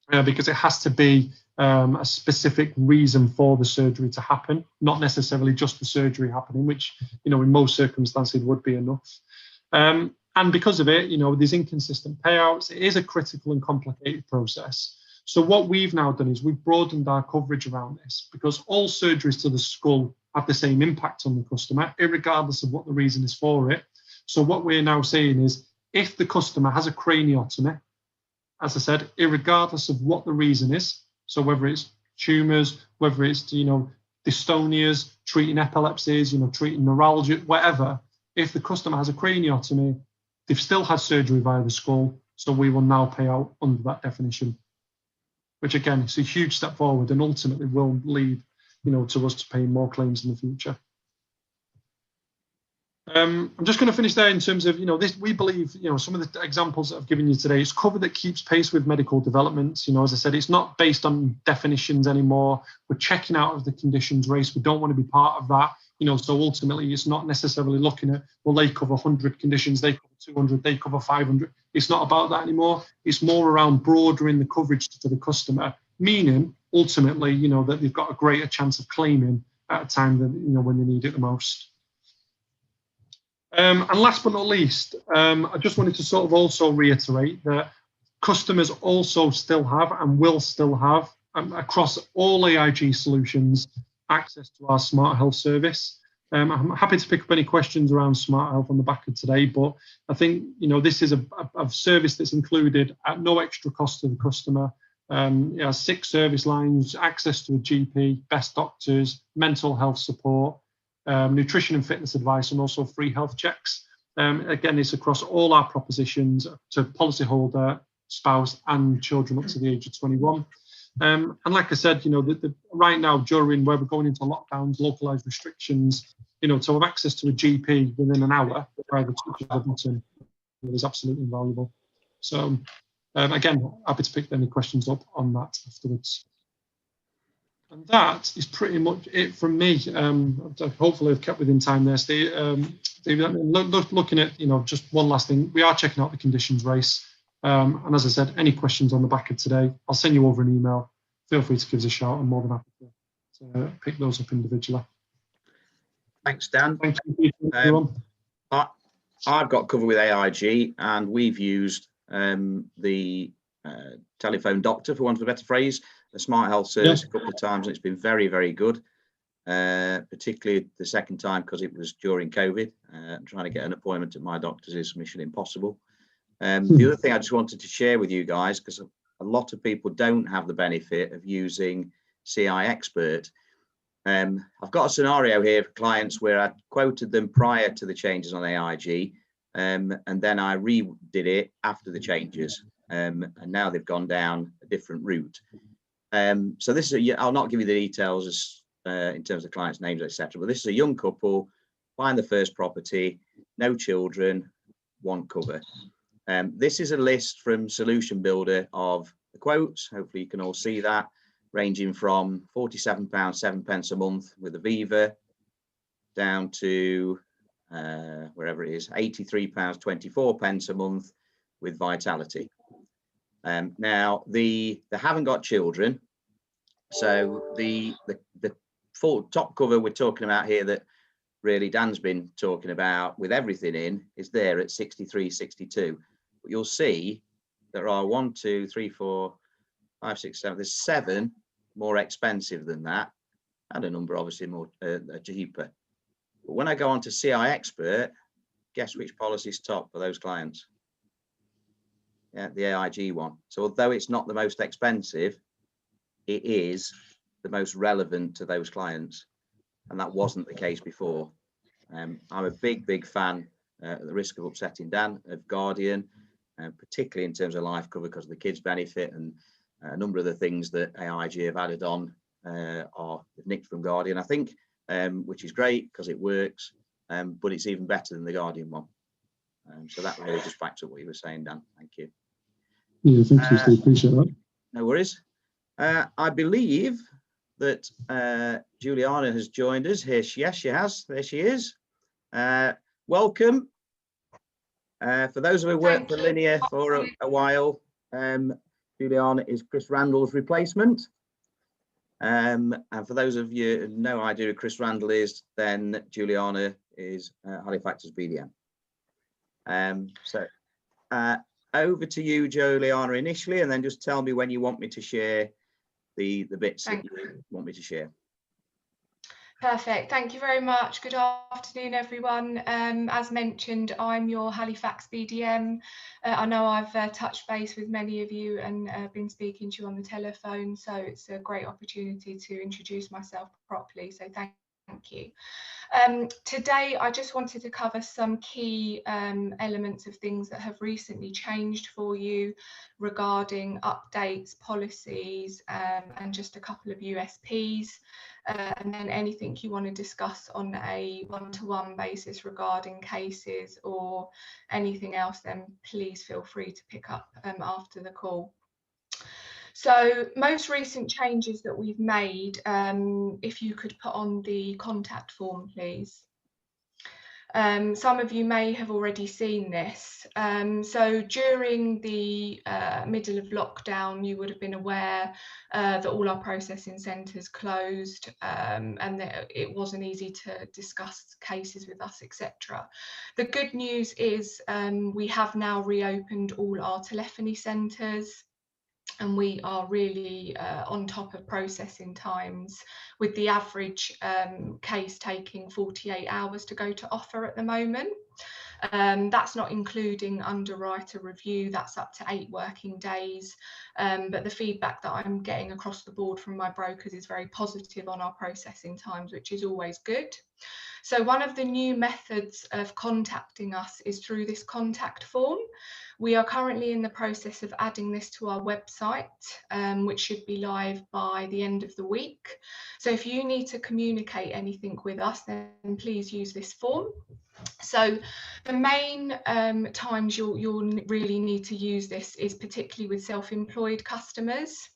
because it has to be a specific reason for the surgery to happen, not necessarily just the surgery happening, which, in most circumstances would be enough. And because of it, there's inconsistent payouts. It is a critical and complicated process. So what we've now done is we've broadened our coverage around this, because all surgeries to the skull have the same impact on the customer, regardless of what the reason is for it. So what we're now saying is, if the customer has a craniotomy, as I said, irregardless of what the reason is. So whether it's tumours, whether it's, you know, dystonias, treating epilepsies, you know, treating neuralgia, whatever, if the customer has a craniotomy, they've still had surgery via the skull, so we will now pay out under that definition, which again is a huge step forward and ultimately will lead, you know, to us to paying more claims in the future. I'm just going to finish there in terms of, you know, this, we believe, you know, some of the examples that I've given you today is cover that keeps pace with medical developments. You know, as I said, it's not based on definitions anymore. We're checking out of the conditions race. We don't want to be part of that. You know, so ultimately it's not necessarily looking at, well, they cover 100 conditions, they cover 200, they cover 500. It's not about that anymore. It's more around broadening the coverage to the customer, meaning ultimately, you know, that they've got a greater chance of claiming at a time that, you know, when they need it the most. And last but not least, I just wanted to sort of also reiterate that customers also still have and will still have, across all AIG solutions, access to our Smart Health service. I'm happy to pick up any questions around Smart Health on the back of today, but I think, you know, this is a service that's included at no extra cost to the customer. It has 6 service lines, access to a GP, best doctors, mental health support, nutrition and fitness advice, and also free health checks. Again, it's across all our propositions to policyholder, spouse, and children up to the age of 21. And like I said, you know, right now, during where we're going into lockdowns, localized restrictions, you know, to have access to a GP within an hour, by the touch of the button, is absolutely invaluable. So, again, happy to pick any questions up on that afterwards. And that is pretty much it from me. Hopefully I've kept within time there, Steve. Looking at, you know, just one last thing, we are checking out the conditions race. And as I said, any questions on the back of today, I'll send you over an email. Feel free to give us a shout. I'm more than happy to pick those up individually. Thanks, Dan. Thank you, everyone. I've got cover with AIG, and we've used the telephone doctor, for want of a better phrase, the Smart Health service a couple of times, and it's been very, very good. Particularly the second time, because it was during COVID. Trying to get an appointment at my doctor's is mission impossible. The other thing I just wanted to share with you guys, because a lot of people don't have the benefit of using CI Expert. I've got a scenario here for clients where I quoted them prior to the changes on AIG, and then I redid it after the changes, and now they've gone down a different route. So this is I'll not give you the details as, in terms of clients' names, etc. But this is a young couple buying the first property, no children, want cover. This is a list from Solution Builder of the quotes. Hopefully you can all see that, ranging from £47.07 a month with Aviva down to wherever it is, £83.24 a month with Vitality. Now they haven't got children, so the full top cover we're talking about here, that really Dan's been talking about with everything in, is there at 63.62. But you'll see there are 1, 2, 3, 4, 5, 6, 7. There's 7 more expensive than that, and a number obviously more cheaper. But when I go on to CI Expert, guess which policy's top for those clients? Yeah, the AIG one. So although it's not the most expensive, it is the most relevant to those clients, and that wasn't the case before. I'm a big fan, at the risk of upsetting Dan, of Guardian, particularly in terms of life cover, because of the kids benefit, and a number of the things that AIG have added on are nicked from Guardian, I think, which is great because it works, but it's even better than the Guardian one. So that really just backs up what you were saying, Dan. Thank you. Yeah, thank you, Steve. Appreciate that. No worries. I believe that Giuliana has joined us. Yes, she has. There she is. Welcome. For those who have worked for Linear for a while, Giuliana is Chris Randall's replacement. And for those of you who have no idea who Chris Randall is, then Giuliana is Halifax's BDM. So over to you, Giuliana, initially, and then just tell me when you want me to share the bits that you want me to share. Perfect. Thank you very much. Good afternoon, everyone. As mentioned, I'm your Halifax BDM. I know I've touched base with many of you and been speaking to you on the telephone, so it's a great opportunity to introduce myself properly. So thank you. Today, I just wanted to cover some key elements of things that have recently changed for you regarding updates, policies, and just a couple of USPs. And then anything you want to discuss on a one-to-one basis regarding cases or anything else, then please feel free to pick up after the call. So most recent changes that we've made, if you could put on the contact form, please. Some of you may have already seen this. So during the middle of lockdown, you would have been aware that all our processing centres closed and that it wasn't easy to discuss cases with us, etc. The good news is we have now reopened all our telephony centres, and we are really on top of processing times, with the average case taking 48 hours to go to offer at the moment. That's not including underwriter review, that's up to 8 working days. But the feedback that I'm getting across the board from my brokers is very positive on our processing times, which is always good. So one of the new methods of contacting us is through this contact form. We are currently in the process of adding this to our website, which should be live by the end of the week. So if you need to communicate anything with us, then please use this form. So the main times you'll really need to use this is particularly with self-employed customers.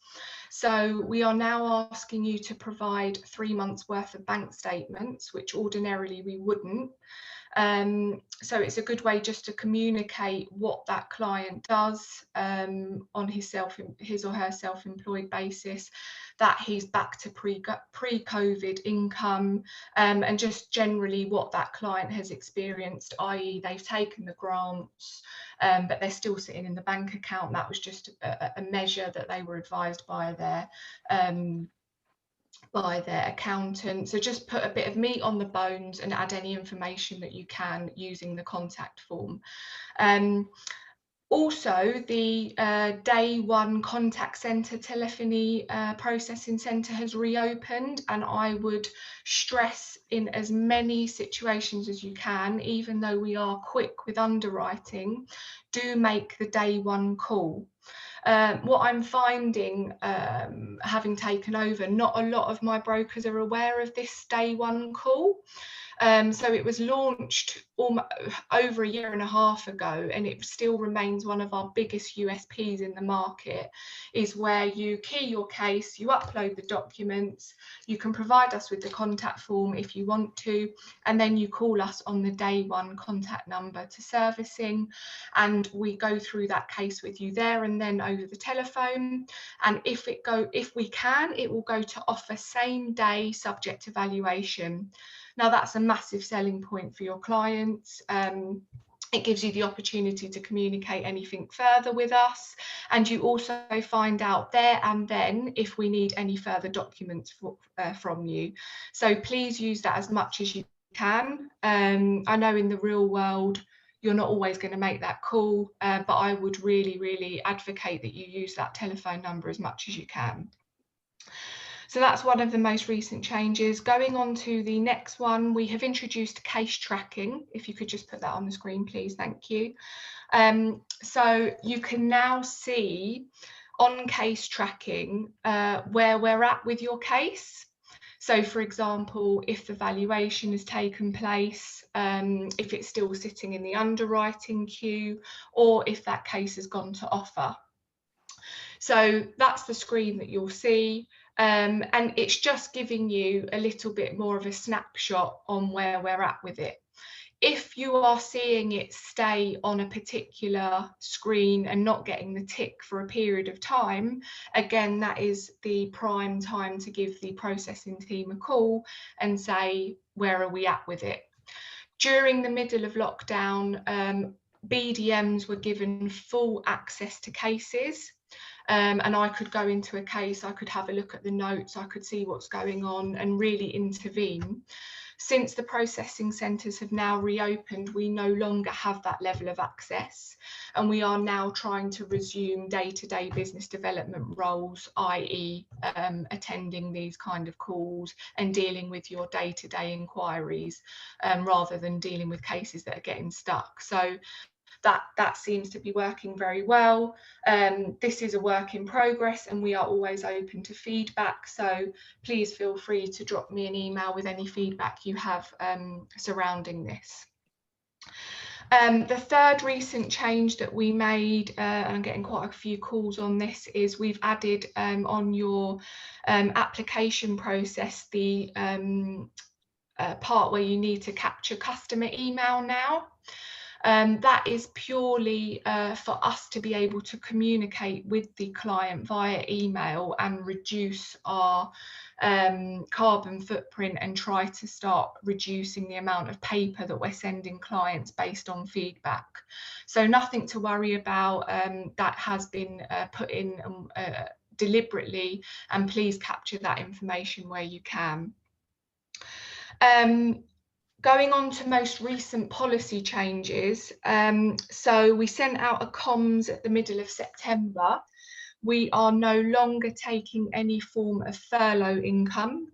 So we are now asking you to provide 3 months worth of bank statements, which ordinarily we wouldn't. So it's a good way just to communicate what that client does on his or her self-employed basis, that he's back to pre-COVID income, and just generally what that client has experienced, i.e. they've taken the grants, but they're still sitting in the bank account. That was just a measure that they were advised by their accountant. So just put a bit of meat on the bones and add any information that you can using the contact form. Also, the day one contact centre telephony processing centre has reopened, and I would stress in as many situations as you can, even though we are quick with underwriting, do make the day one call. What I'm finding, having taken over, not a lot of my brokers are aware of this day one call. So it was launched over 1.5 years ago, and it still remains one of our biggest USPs in the market, is where you key your case, you upload the documents, you can provide us with the contact form if you want to, and then you call us on the day one contact number to servicing, and we go through that case with you there and then over the telephone. And if we can, it will go to offer same day, subject to valuation. Now that's a massive selling point for your clients. It gives you the opportunity to communicate anything further with us, and you also find out there and then if we need any further documents from you. So please use that as much as you can. I know in the real world you're not always going to make that call, but I would really advocate that you use that telephone number as much as you can. So that's one of the most recent changes. Going on to the next one, we have introduced case tracking. If you could just put that on the screen, please, thank you. So you can now see on case tracking where we're at with your case. So for example, if the valuation has taken place, if it's still sitting in the underwriting queue, or if that case has gone to offer. So that's the screen that you'll see. And it's just giving you a little bit more of a snapshot on where we're at with it. If you are seeing it stay on a particular screen and not getting the tick for a period of time, again, that is the prime time to give the processing team a call and say, where are we at with it? During the middle of lockdown, BDMs were given full access to cases. and I could go into a case, I could have a look at the notes, I could see what's going on and really intervene. Since the processing centres have now reopened, we no longer have that level of access, and we are now trying to resume day-to-day business development roles, i.e. Attending these kind of calls and dealing with your day-to-day inquiries, rather than dealing with cases that are getting stuck. So that seems to be working very well. This is a work in progress, and we are always open to feedback, so please feel free to drop me an email with any feedback you have surrounding this. The third recent change that we made, and I'm getting quite a few calls on this, is we've added on your application process the part where you need to capture customer email now. That is purely for us to be able to communicate with the client via email and reduce our carbon footprint and try to start reducing the amount of paper that we're sending clients based on feedback. So nothing to worry about. That has been put in deliberately, and please capture that information where you can. Going on to most recent policy changes, so we sent out a comms at the middle of September. We are no longer taking any form of furlough income.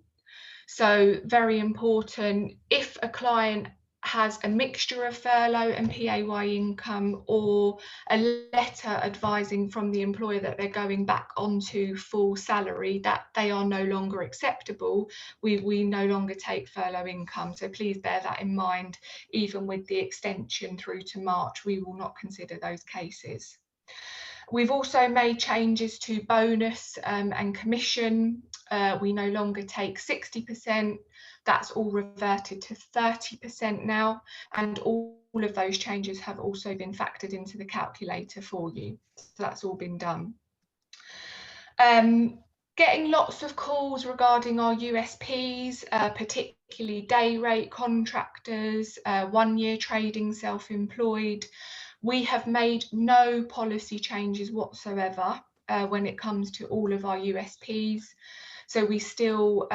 So very important, if a client has a mixture of furlough and PAYE income, or a letter advising from the employer that they're going back onto full salary, that they are no longer acceptable, we no longer take furlough income. So please bear that in mind. Even with the extension through to March, we will not consider those cases. We've also made changes to bonus and commission. We no longer take 60%. That's all reverted to 30% now, and all of those changes have also been factored into the calculator for you. So that's all been done. Getting lots of calls regarding our USPs, particularly day rate contractors, 1 year trading self-employed. We have made no policy changes whatsoever when it comes to all of our USPs. So we still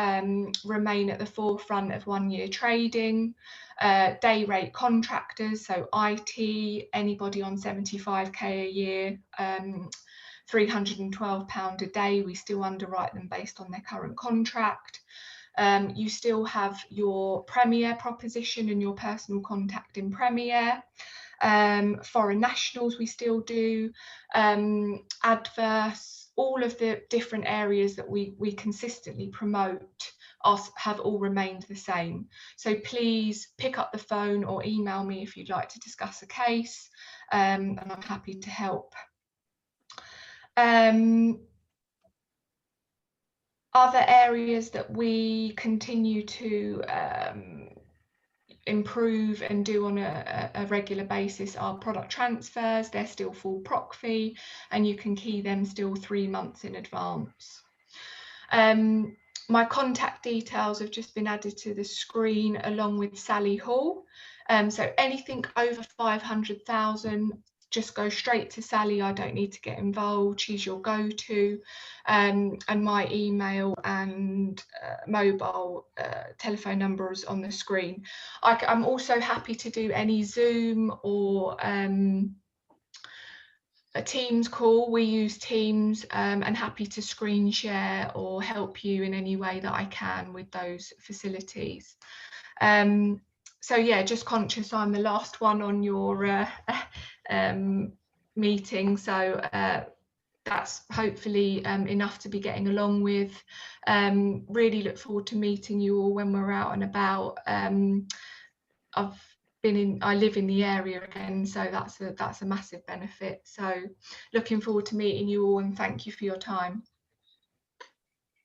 remain at the forefront of 1 year trading, day rate contractors, so IT, anybody on 75k a year, £312 a day, we still underwrite them based on their current contract. You still have your Premier proposition and your personal contact in Premier. Foreign nationals we still do, adverse, all of the different areas that we consistently promote have all remained the same. So please pick up the phone or email me if you'd like to discuss a case, and I'm happy to help. Other areas that we continue to improve and do on a regular basis are product transfers. They're still full proc fee, and you can key them still 3 months in advance. My contact details have just been added to the screen along with Sally Hall. So anything over 500,000, just go straight to Sally. I don't need to get involved. She's your go-to. And my email and mobile telephone numbers on the screen. I'm also happy to do any Zoom or a Teams call. We use Teams, and happy to screen share or help you in any way that I can with those facilities. So yeah, just conscious I'm the last one on your meeting, so that's hopefully enough to be getting along with. Really look forward to meeting you all when we're out and about. I live in the area again, so that's a massive benefit. So looking forward to meeting you all, and thank you for your time.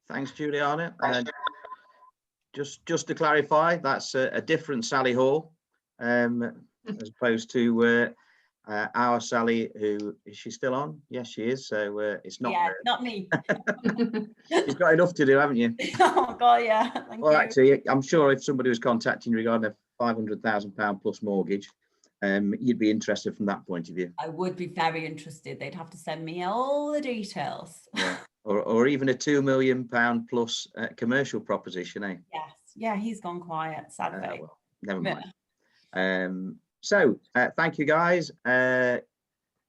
Thanks, Giuliana. Just to clarify, that's a different Sally Hall, as opposed to our Sally, who is she still on? Yes, she is. So it's not. Yeah, her. not me. You've got enough to do, haven't you? Oh God, yeah. Thank Well, you. actually, I'm sure if somebody was contacting you regarding a £500,000 plus mortgage, you'd be interested from that point of view. I would be very interested. They'd have to send me all the details. Yeah. Or even a £2 million plus commercial proposition, eh? Yes. Yeah, he's gone quiet, sadly. Well, never mind. So thank you, guys.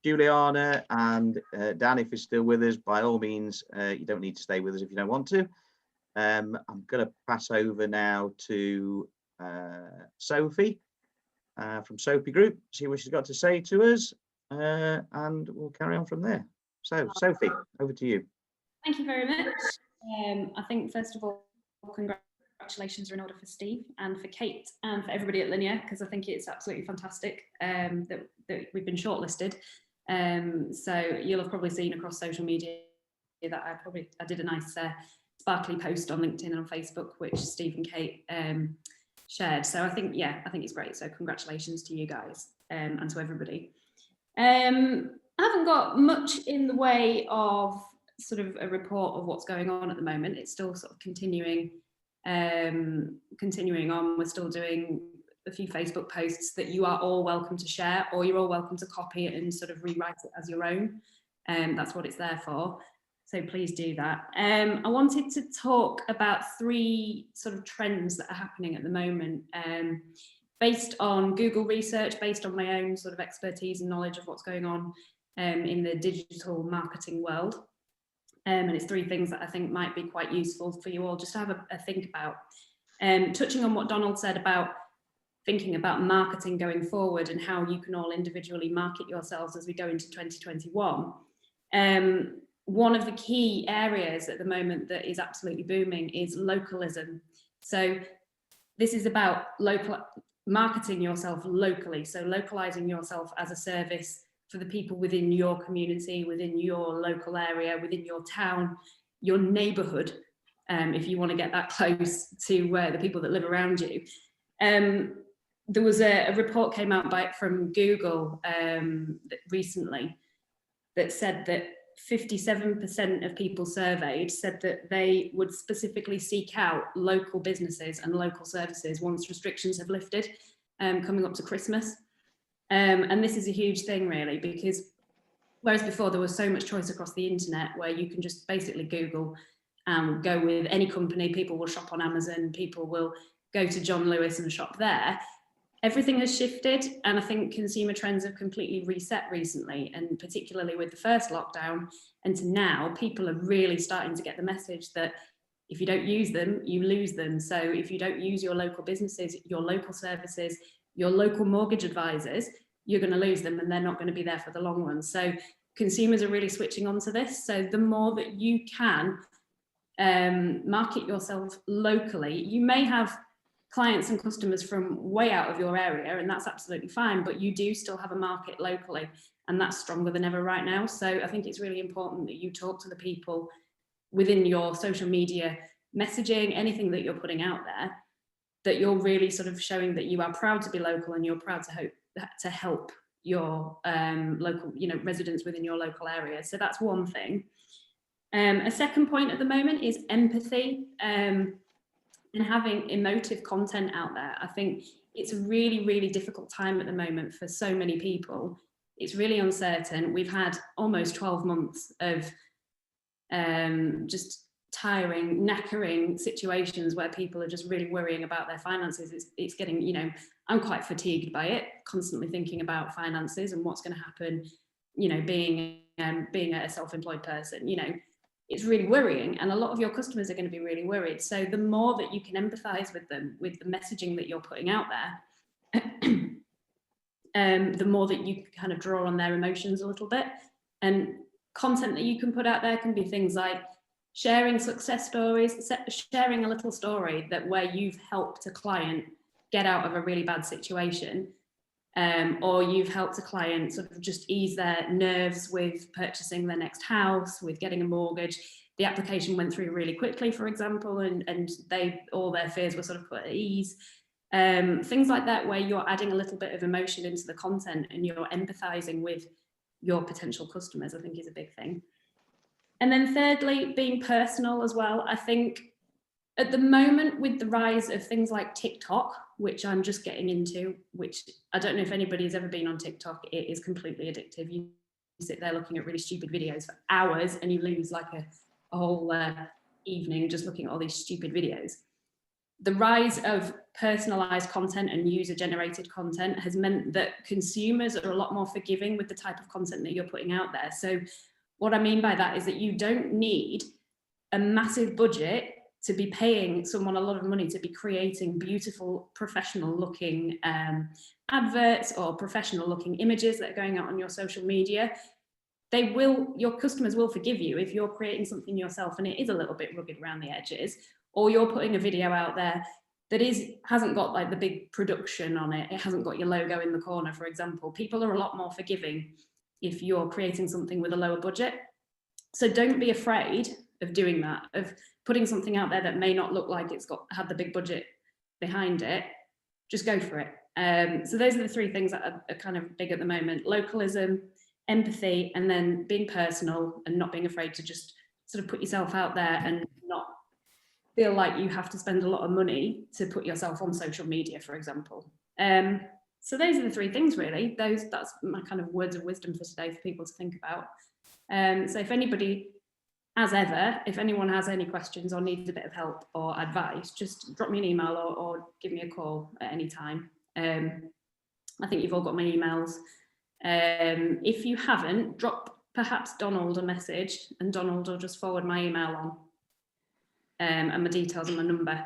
Giuliana and Dan, if you're still with us, by all means, you don't need to stay with us if you don't want to. I'm going to pass over now to Sophie from Sophie Group, see what she's got to say to us, and we'll carry on from there. So, Sophie, over to you. Thank you very much. I think, first of all, congratulations are in order for Steve and for Kate and for everybody at Linear, because I think it's absolutely fantastic that we've been shortlisted. So you'll have probably seen across social media that I did a nice sparkly post on LinkedIn and on Facebook, which Steve and Kate shared. So I think it's great. So congratulations to you guys and to everybody. I haven't got much in the way of sort of a report of what's going on at the moment. It's still sort of continuing on. We're still doing a few Facebook posts that you are all welcome to share, or you're all welcome to copy it and sort of rewrite it as your own. That's what it's there for. So please do that. I wanted to talk about 3 sort of trends that are happening at the moment, based on Google research, based on my own sort of expertise and knowledge of what's going on in the digital marketing world. And it's 3 things that I think might be quite useful for you all just to have a think about. Touching on what Donald said about thinking about marketing going forward and how you can all individually market yourselves as we go into 2021. One of the key areas at the moment that is absolutely booming is localism. So this is about marketing yourself locally. So localizing yourself as a service for the people within your community, within your local area, within your town, your neighborhood, if you want to get that close to the people that live around you. There was a report came out from Google recently that said that 57% of people surveyed said that they would specifically seek out local businesses and local services once restrictions have lifted, coming up to Christmas. And this is a huge thing, really, because whereas before there was so much choice across the internet where you can just basically Google and go with any company, people will shop on Amazon, people will go to John Lewis and shop there. Everything has shifted, and I think consumer trends have completely reset recently, and particularly with the first lockdown and to now, people are really starting to get the message that if you don't use them, you lose them. So if you don't use your local businesses, your local services, your local mortgage advisors, you're going to lose them and they're not going to be there for the long run. So consumers are really switching on to this. So the more that you can market yourself locally, you may have clients and customers from way out of your area, and that's absolutely fine, but you do still have a market locally, and that's stronger than ever right now. So I think it's really important that you talk to the people within your social media messaging, anything that you're putting out there, that you're really sort of showing that you are proud to be local and you're proud to help your local, residents within your local area. So that's one thing. A second point at the moment is empathy. And having emotive content out there. I think it's a really, really difficult time at the moment for so many people. It's really uncertain. We've had almost 12 months of just tiring, knackering situations where people are just really worrying about their finances. It's getting, I'm quite fatigued by it, constantly thinking about finances and what's going to happen, being a self-employed person, it's really worrying, and a lot of your customers are going to be really worried. So the more that you can empathize with them, with the messaging that you're putting out there, the more that you kind of draw on their emotions a little bit. And content that you can put out there can be things like sharing success stories, sharing a little story that where you've helped a client get out of a really bad situation, or you've helped a client sort of just ease their nerves with purchasing their next house, with getting a mortgage. The application went through really quickly, for example, and all their fears were sort of put at ease. Things like that, where you're adding a little bit of emotion into the content and you're empathizing with your potential customers, I think is a big thing. And then thirdly, being personal as well. I think At the moment, with the rise of things like TikTok, which I'm just getting into, which I don't know if anybody's ever been on TikTok, it is completely addictive. You sit there looking at really stupid videos for hours and you lose like a whole evening just looking at all these stupid videos. The rise of personalized content and user-generated content has meant that consumers are a lot more forgiving with the type of content that you're putting out there. So what I mean by that is that you don't need a massive budget to be paying someone a lot of money to be creating beautiful, professional looking adverts or professional looking images that are going out on your social media. Your customers will forgive you if you're creating something yourself and it is a little bit rugged around the edges, or you're putting a video out there that hasn't got like the big production on it. It hasn't got your logo in the corner, for example. People are a lot more forgiving if you're creating something with a lower budget. So don't be afraid of doing that, of putting something out there that may not look like it's had the big budget behind it. Just go for it. So those are the three things that are kind of big at the moment: localism, empathy, and then being personal and not being afraid to just sort of put yourself out there and not feel like you have to spend a lot of money to put yourself on social media, for example. So those are the three things really. That's my kind of words of wisdom for today for people to think about. So if anybody, as ever, if anyone has any questions or needs a bit of help or advice, just drop me an email or give me a call at any time. I think you've all got my emails. If you haven't, drop perhaps Donald a message and Donald will just forward my email on and my details and my number,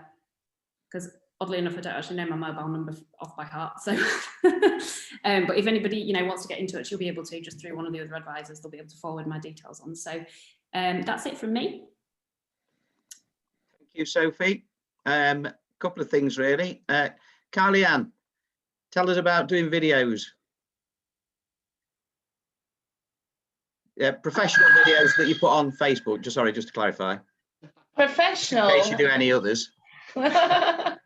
because oddly enough I don't actually know my mobile number off by heart, so but if anybody wants to get in touch, you'll be able to just through one of the other advisors. They'll be able to forward my details on. So that's it from me. Thank you, Sophie. Couple of things really. Giuliana, tell us about doing videos. Professional videos that you put on Facebook. Just to clarify. Professional. In case you do any others. I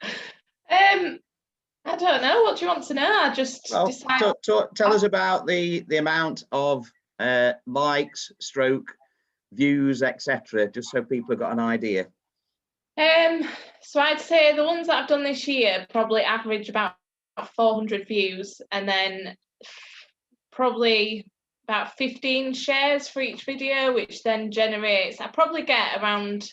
don't know. What do you want to know? I just decide. Tell us about the amount of likes, views, etc. Just so people have got an idea. So I'd say the ones that I've done this year probably average about 400 views, and then probably about 15 shares for each video, which then generates, I probably get around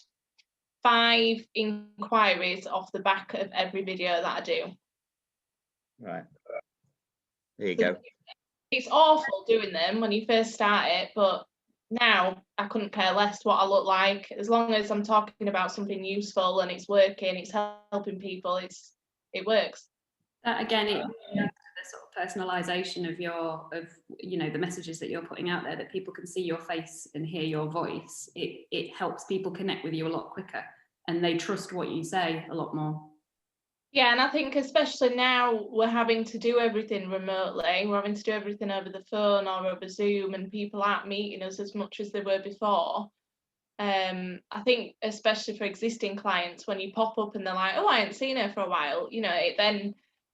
5 inquiries off the back of every video that I do. Right. There you go. It's awful doing them when you first start it, but now I couldn't care less what I look like. As long as I'm talking about something useful and it's working, it's helping people, it works. Again, the sort of personalization of the messages that you're putting out there, that people can see your face and hear your voice. It helps people connect with you a lot quicker, and they trust what you say a lot more. Yeah, and I think especially now we're having to do everything remotely. We're having to do everything over the phone or over Zoom, and people aren't meeting us as much as they were before. I think especially for existing clients, when you pop up and they're like, oh, I haven't seen her for a while,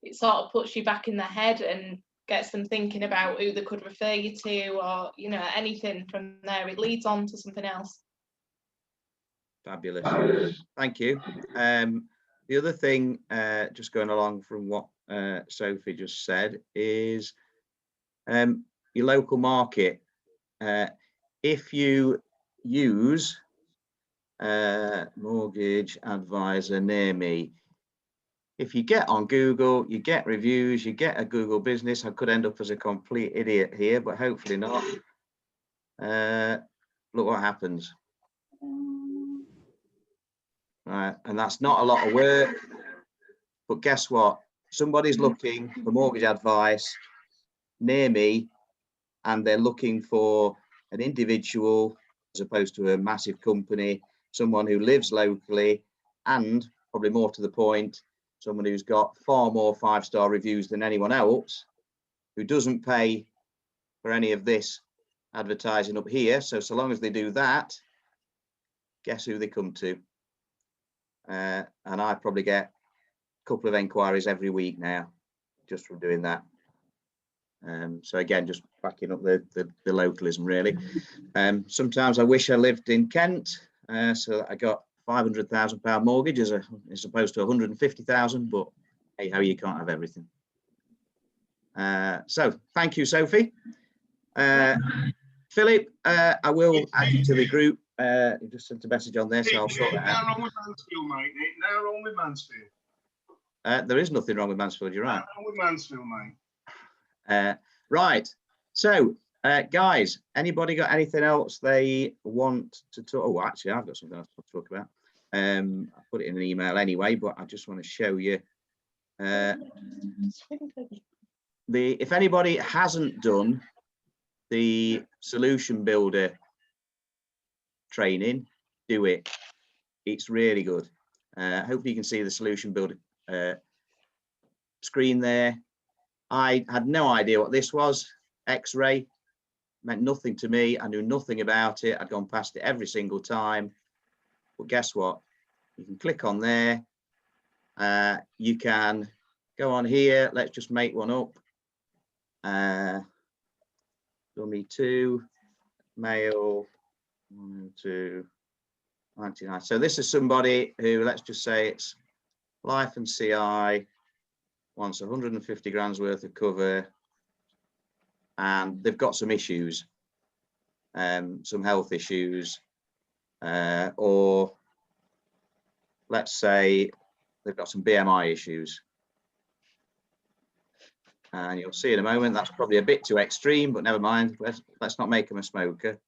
it sort of puts you back in the head and gets them thinking about who they could refer you to, or anything from there. It leads on to something else. Fabulous. Thank you. The other thing, just going along from what Sophie just said, is your local market. If you use mortgage advisor near me, if you get on Google, you get reviews, you get a Google business. I could end up as a complete idiot here, but hopefully not. Look what happens. Right, and that's not a lot of work, but guess what? Somebody's looking for mortgage advice near me, and they're looking for an individual as opposed to a massive company, someone who lives locally, and probably more to the point, someone who's got far more 5-star reviews than anyone else, who doesn't pay for any of this advertising up here. So long as they do that, guess who they come to? And I probably get a couple of enquiries every week now just from doing that. So again, just backing up the localism really. Sometimes I wish I lived in Kent so that I got £500,000 mortgage as opposed to 150,000, but hey ho, you can't have everything. So thank you, Sophie. Philip, I will add you to the group. You just sent a message on there, so I'll sort that out. Now wrong with Mansfield, mate. Now wrong with Mansfield. There is nothing wrong with Mansfield, you're right. Now wrong with Mansfield, mate. Right. So, guys, anybody got anything else they want to talk? Oh, actually, I've got something else to talk about. I put it in an email anyway, but I just want to show you. If anybody hasn't done the solution builder training, do it. It's really good. Hopefully you can see the solution builder screen there. I had no idea what this was. X-ray meant nothing to me. I knew nothing about it. I'd gone past it every single time. But guess what? You can click on there. You can go on here. Let's just make one up. Dummy 2, male 1 2 99. So this is somebody who, let's just say it's life and CI, wants 150 grand's worth of cover, and they've got some issues, some health issues, or let's say they've got some BMI issues. And you'll see in a moment that's probably a bit too extreme, but never mind. Let's not make them a smoker.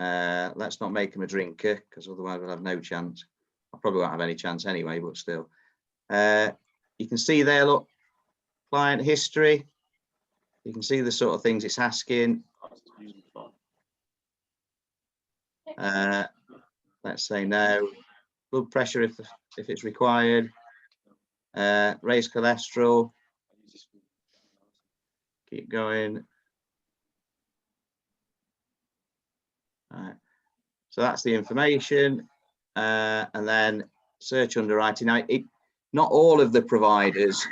Let's not make them a drinker, because otherwise we'll have no chance. I probably won't have any chance anyway, but still. You can see there, look, client history. You can see the sort of things it's asking. Let's say no. Blood pressure if it's required. Raised cholesterol. Keep going. Right. So that's the information, and then search underwriting. Now, not all of the providers.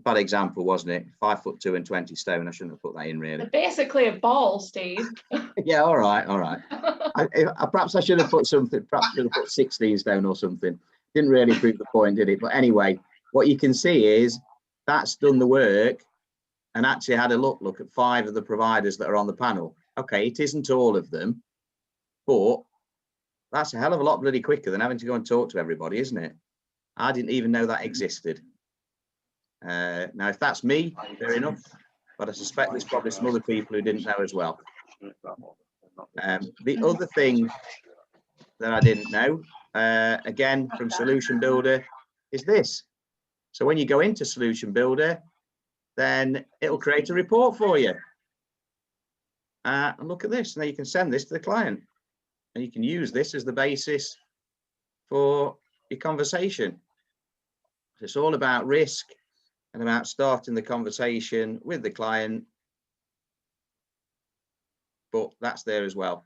Bad example, wasn't it? 5'2" and 20 stone. I shouldn't have put that in, really. They're basically a ball, Steve. Yeah, all right, all right. Perhaps I should have put something. Perhaps I should have put 16 stone or something. Didn't really prove the point, did it? But anyway, what you can see is that's done the work, and actually had a look at 5 of the providers that are on the panel. Okay, it isn't all of them, but that's a hell of a lot bloody quicker than having to go and talk to everybody, isn't it? I didn't even know that existed. Now, if that's me, fair enough, but I suspect there's probably some other people who didn't know as well. The other thing that I didn't know, again, from Solution Builder, is this. So when you go into Solution Builder, then it'll create a report for you. And look at this. Now you can send this to the client, and you can use this as the basis for your conversation. It's all about risk and about starting the conversation with the client, but that's there as well.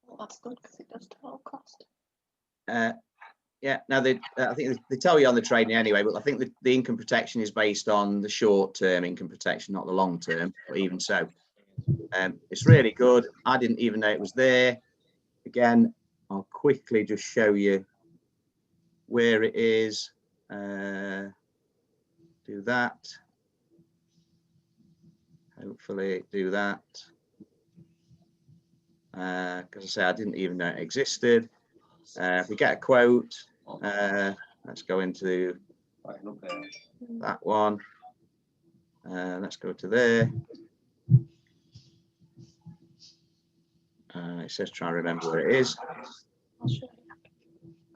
Well, that's good because it does total cost. Yeah, now I think they tell you on the training anyway, but I think the income protection is based on the short-term income protection, not the long-term, but even so. It's really good. I didn't even know it was there. Again, I'll quickly just show you where it is. Do that. Hopefully do that. Because I say I didn't even know it existed. If we get a quote, let's go into that one. Let's go to there. It says try and remember where it is.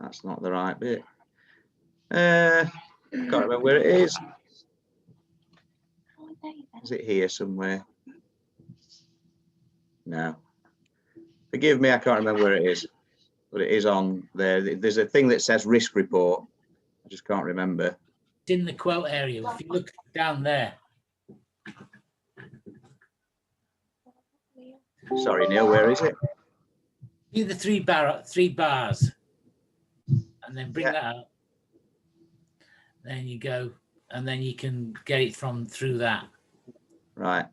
That's not the right bit. I can't remember where it is. Is it here somewhere? No. Forgive me, I can't remember where it is, but it is on there. There's a thing that says risk report. I just can't remember. It's in the quote area. If you look down there. Sorry, Neil, where is it? Do the three bars, and then bring that out. Then you go, and then you can get it from through that. Right.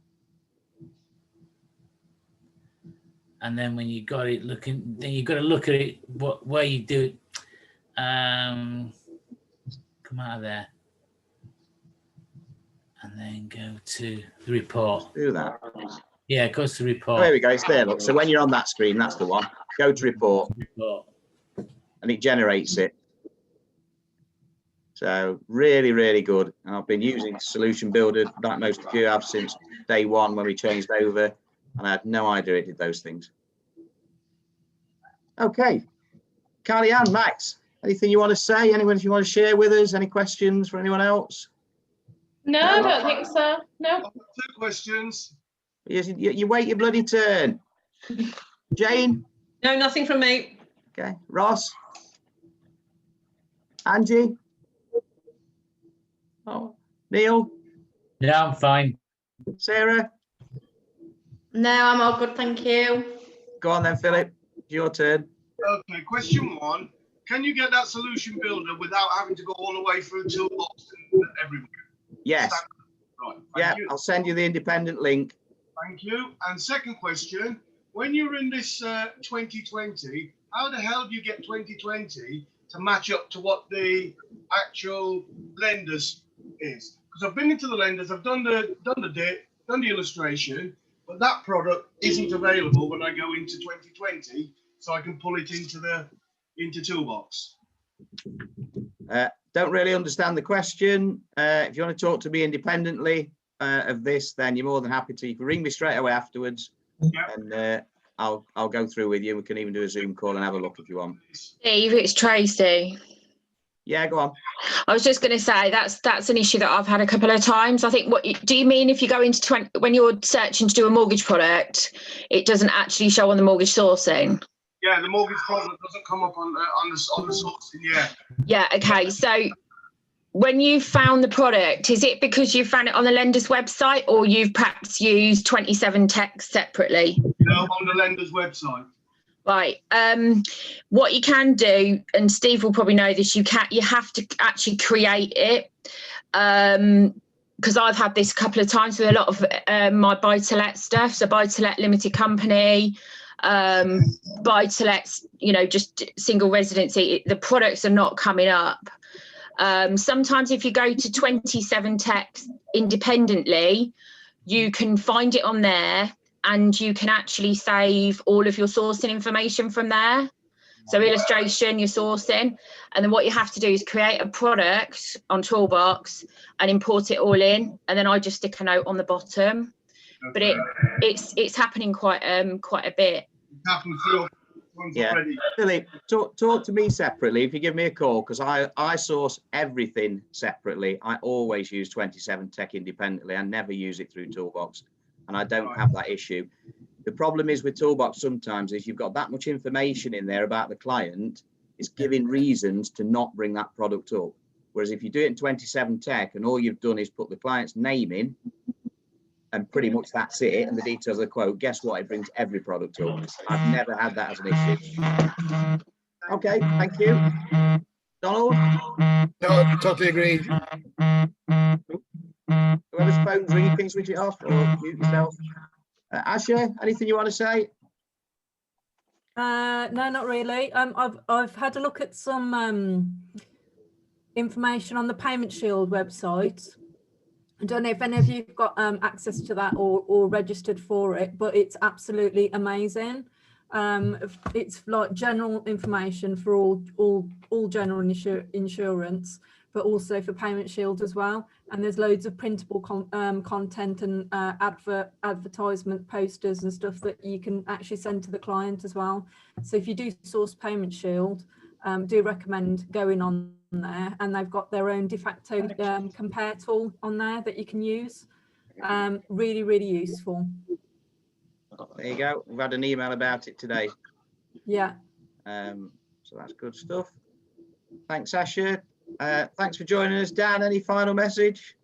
and then when you got it looking, then you've got to look at it where you do it. Come out of there, and then go to the report. Let's do that. Yeah, it goes to report. Oh, there we go. It's there. Look. So when you're on that screen, that's the one. Go to report, and it generates it. So really, really good. And I've been using Solution Builder like most of you have since day one when we changed over, and I had no idea it did those things. Okay, Carly Ann, Max, anything you want to say? Anyone if you want to share with us? Any questions for anyone else? No, I don't think so. No. 2 questions. You wait your bloody turn. Jane? No, nothing from me. Okay. Ross? Angie? Oh, Neil? Yeah, I'm fine. Sarah? No, I'm all good, thank you. Go on then, Philip. It's your turn. Okay, question 1. Can you get that Solution Builder without having to go all the way through Toolbox and everywhere? Yes. Right. Yeah, I'll send you the independent link. Thank you. And second question, when you're in this 2020, how the hell do you get 2020 to match up to what the actual lenders is? Because I've been into the lenders, I've done the date, done the illustration, but that product isn't available when I go into 2020, so I can pull it into Toolbox. Don't really understand the question. If you want to talk to me independently of this, then you're more than happy to. You can ring me straight away afterwards, and I'll go through with you. We can even do a Zoom call and have a look if you want. Steve, it's Tracy. Yeah, go on. I was just going to say that's an issue that I've had a couple of times. I think, what do you mean if you go into when you're searching to do a mortgage product, it doesn't actually show on the mortgage sourcing? Yeah, the mortgage product doesn't come up on the sourcing. Yeah. Yeah. Okay. So when you found the product, is it because you found it on the lender's website, or you've perhaps used 27 Tech separately? No, on the lender's website. Right. What you can do, and Steve will probably know this, you have to actually create it. Because I've had this a couple of times with a lot of my buy-to-let stuff. So buy-to-let limited company, buy-to-let, just single residency. The products are not coming up. Sometimes if you go to 27 Tech independently, you can find it on there, and you can actually save all of your sourcing information from there. So illustration, your sourcing, and then what you have to do is create a product on Toolbox and import it all in, and then I just stick a note on the bottom. But it's happening quite a bit. Yeah, Philip, talk to me separately if you give me a call, because I source everything separately. I always use 27 Tech independently. I never use it through Toolbox, and I don't have that issue. The problem is with Toolbox sometimes is you've got that much information in there about the client, it's giving reasons to not bring that product up. Whereas if you do it in 27 Tech and all you've done is put the client's name in, and pretty much that's it, and the details of the quote, guess what? It brings every product up. I've never had that as an issue. Okay, thank you. Donald? No, totally agree. Whoever's phone's ringing, can you switch it off or mute yourself? Asha, anything you want to say? No, not really. I've had a look at some information on the Payment Shield website. I don't know if any of you've got access to that or registered for it, but it's absolutely amazing. It's like general information for all general insurance, but also for Payment Shield as well. And there's loads of printable content and advertisement posters and stuff that you can actually send to the client as well. So if you do source Payment Shield, do recommend going on there, and they've got their own de facto compare tool on there that you can use. Really, really useful. There you go. We've had an email about it today. Yeah. So that's good stuff. Thanks, Asha. Thanks for joining us. Dan, any final message?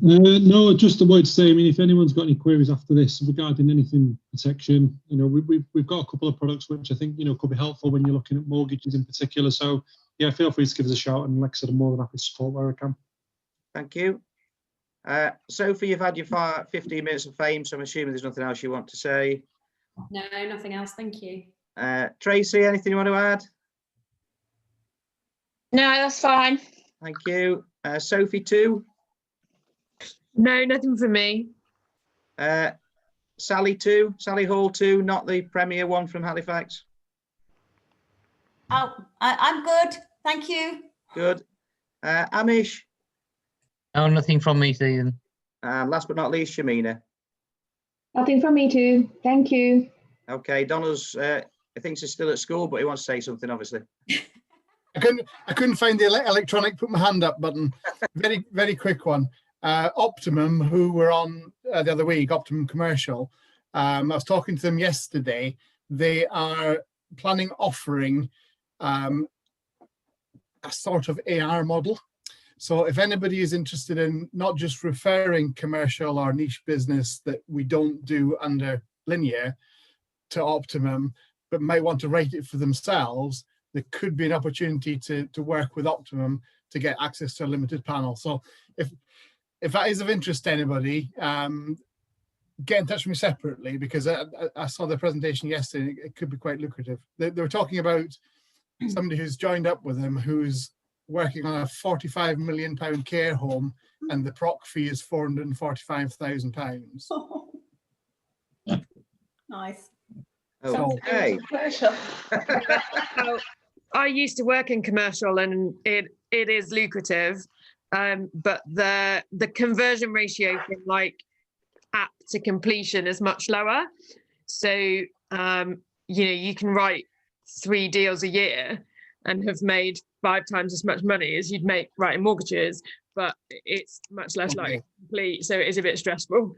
No, just a word to say, I mean, if anyone's got any queries after this regarding anything protection, we've got a couple of products which I think, could be helpful when you're looking at mortgages in particular. So yeah, feel free to give us a shout, and like I said, I'm more than happy to support where I can. Thank you. Sophie, you've had your 15 minutes of fame, so I'm assuming there's nothing else you want to say. No, nothing else. Thank you. Tracy, anything you want to add? No, that's fine. Thank you. Sophie, too? No, nothing for me. Sally, too? Sally Hall, too? Not the Premier one from Halifax? Oh, I'm good. Thank you. Good. Amish? No, nothing from me, Stephen. And last but not least, Shamina. Nothing from me too. Thank you. Okay, Donald's, I think he's still at school, but he wants to say something, obviously. I couldn't find the electronic put my hand up button. Very quick one. Optimum, who were on the other week, Optimum Commercial. I was talking to them yesterday. They are planning offering a sort of AR model. So if anybody is interested in not just referring commercial or niche business that we don't do under Linear to Optimum, but might want to rate it for themselves, there could be an opportunity to work with Optimum to get access to a limited panel. So if that is of interest to anybody, get in touch with me separately, because I saw the presentation yesterday. It could be quite lucrative. They were talking about somebody who's joined up with them who's working on a £45 million care home, and the proc fee is £445,000. Nice. Okay. I used to work in commercial, and it is lucrative, but the conversion ratio from like app to completion is much lower. So you can write 3 deals a year and have made 5 times as much money as you'd make writing mortgages, but it's much less likely to complete, so it is a bit stressful.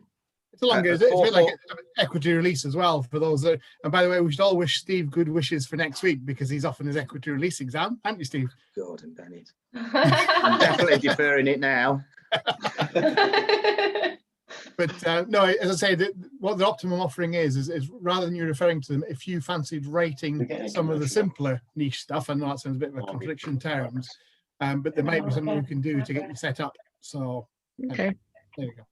It's a it's a bit like equity release as well for those that. And by the way, we should all wish Steve good wishes for next week, because he's off on his equity release exam, aren't you, Steve? Gordon Bennett. I'm definitely deferring it now. But no, as I say, what the Optimum offering is rather than you referring to them, if you fancied rating some of the simpler niche stuff, I know that sounds a bit of a contradiction in terms, but there might be something you can do to get you set up. So okay, there you go.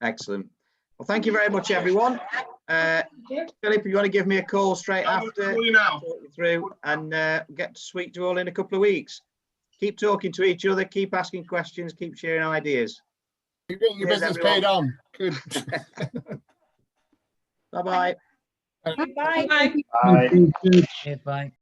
Excellent. Well, thank you very much, everyone. Philip, if you want to give me a call straight after, talk you through, and get to speak to you all in a couple of weeks. Keep talking to each other, keep asking questions, keep sharing ideas. You're getting your business paid on. Good. Bye-bye. Bye. Bye. Bye.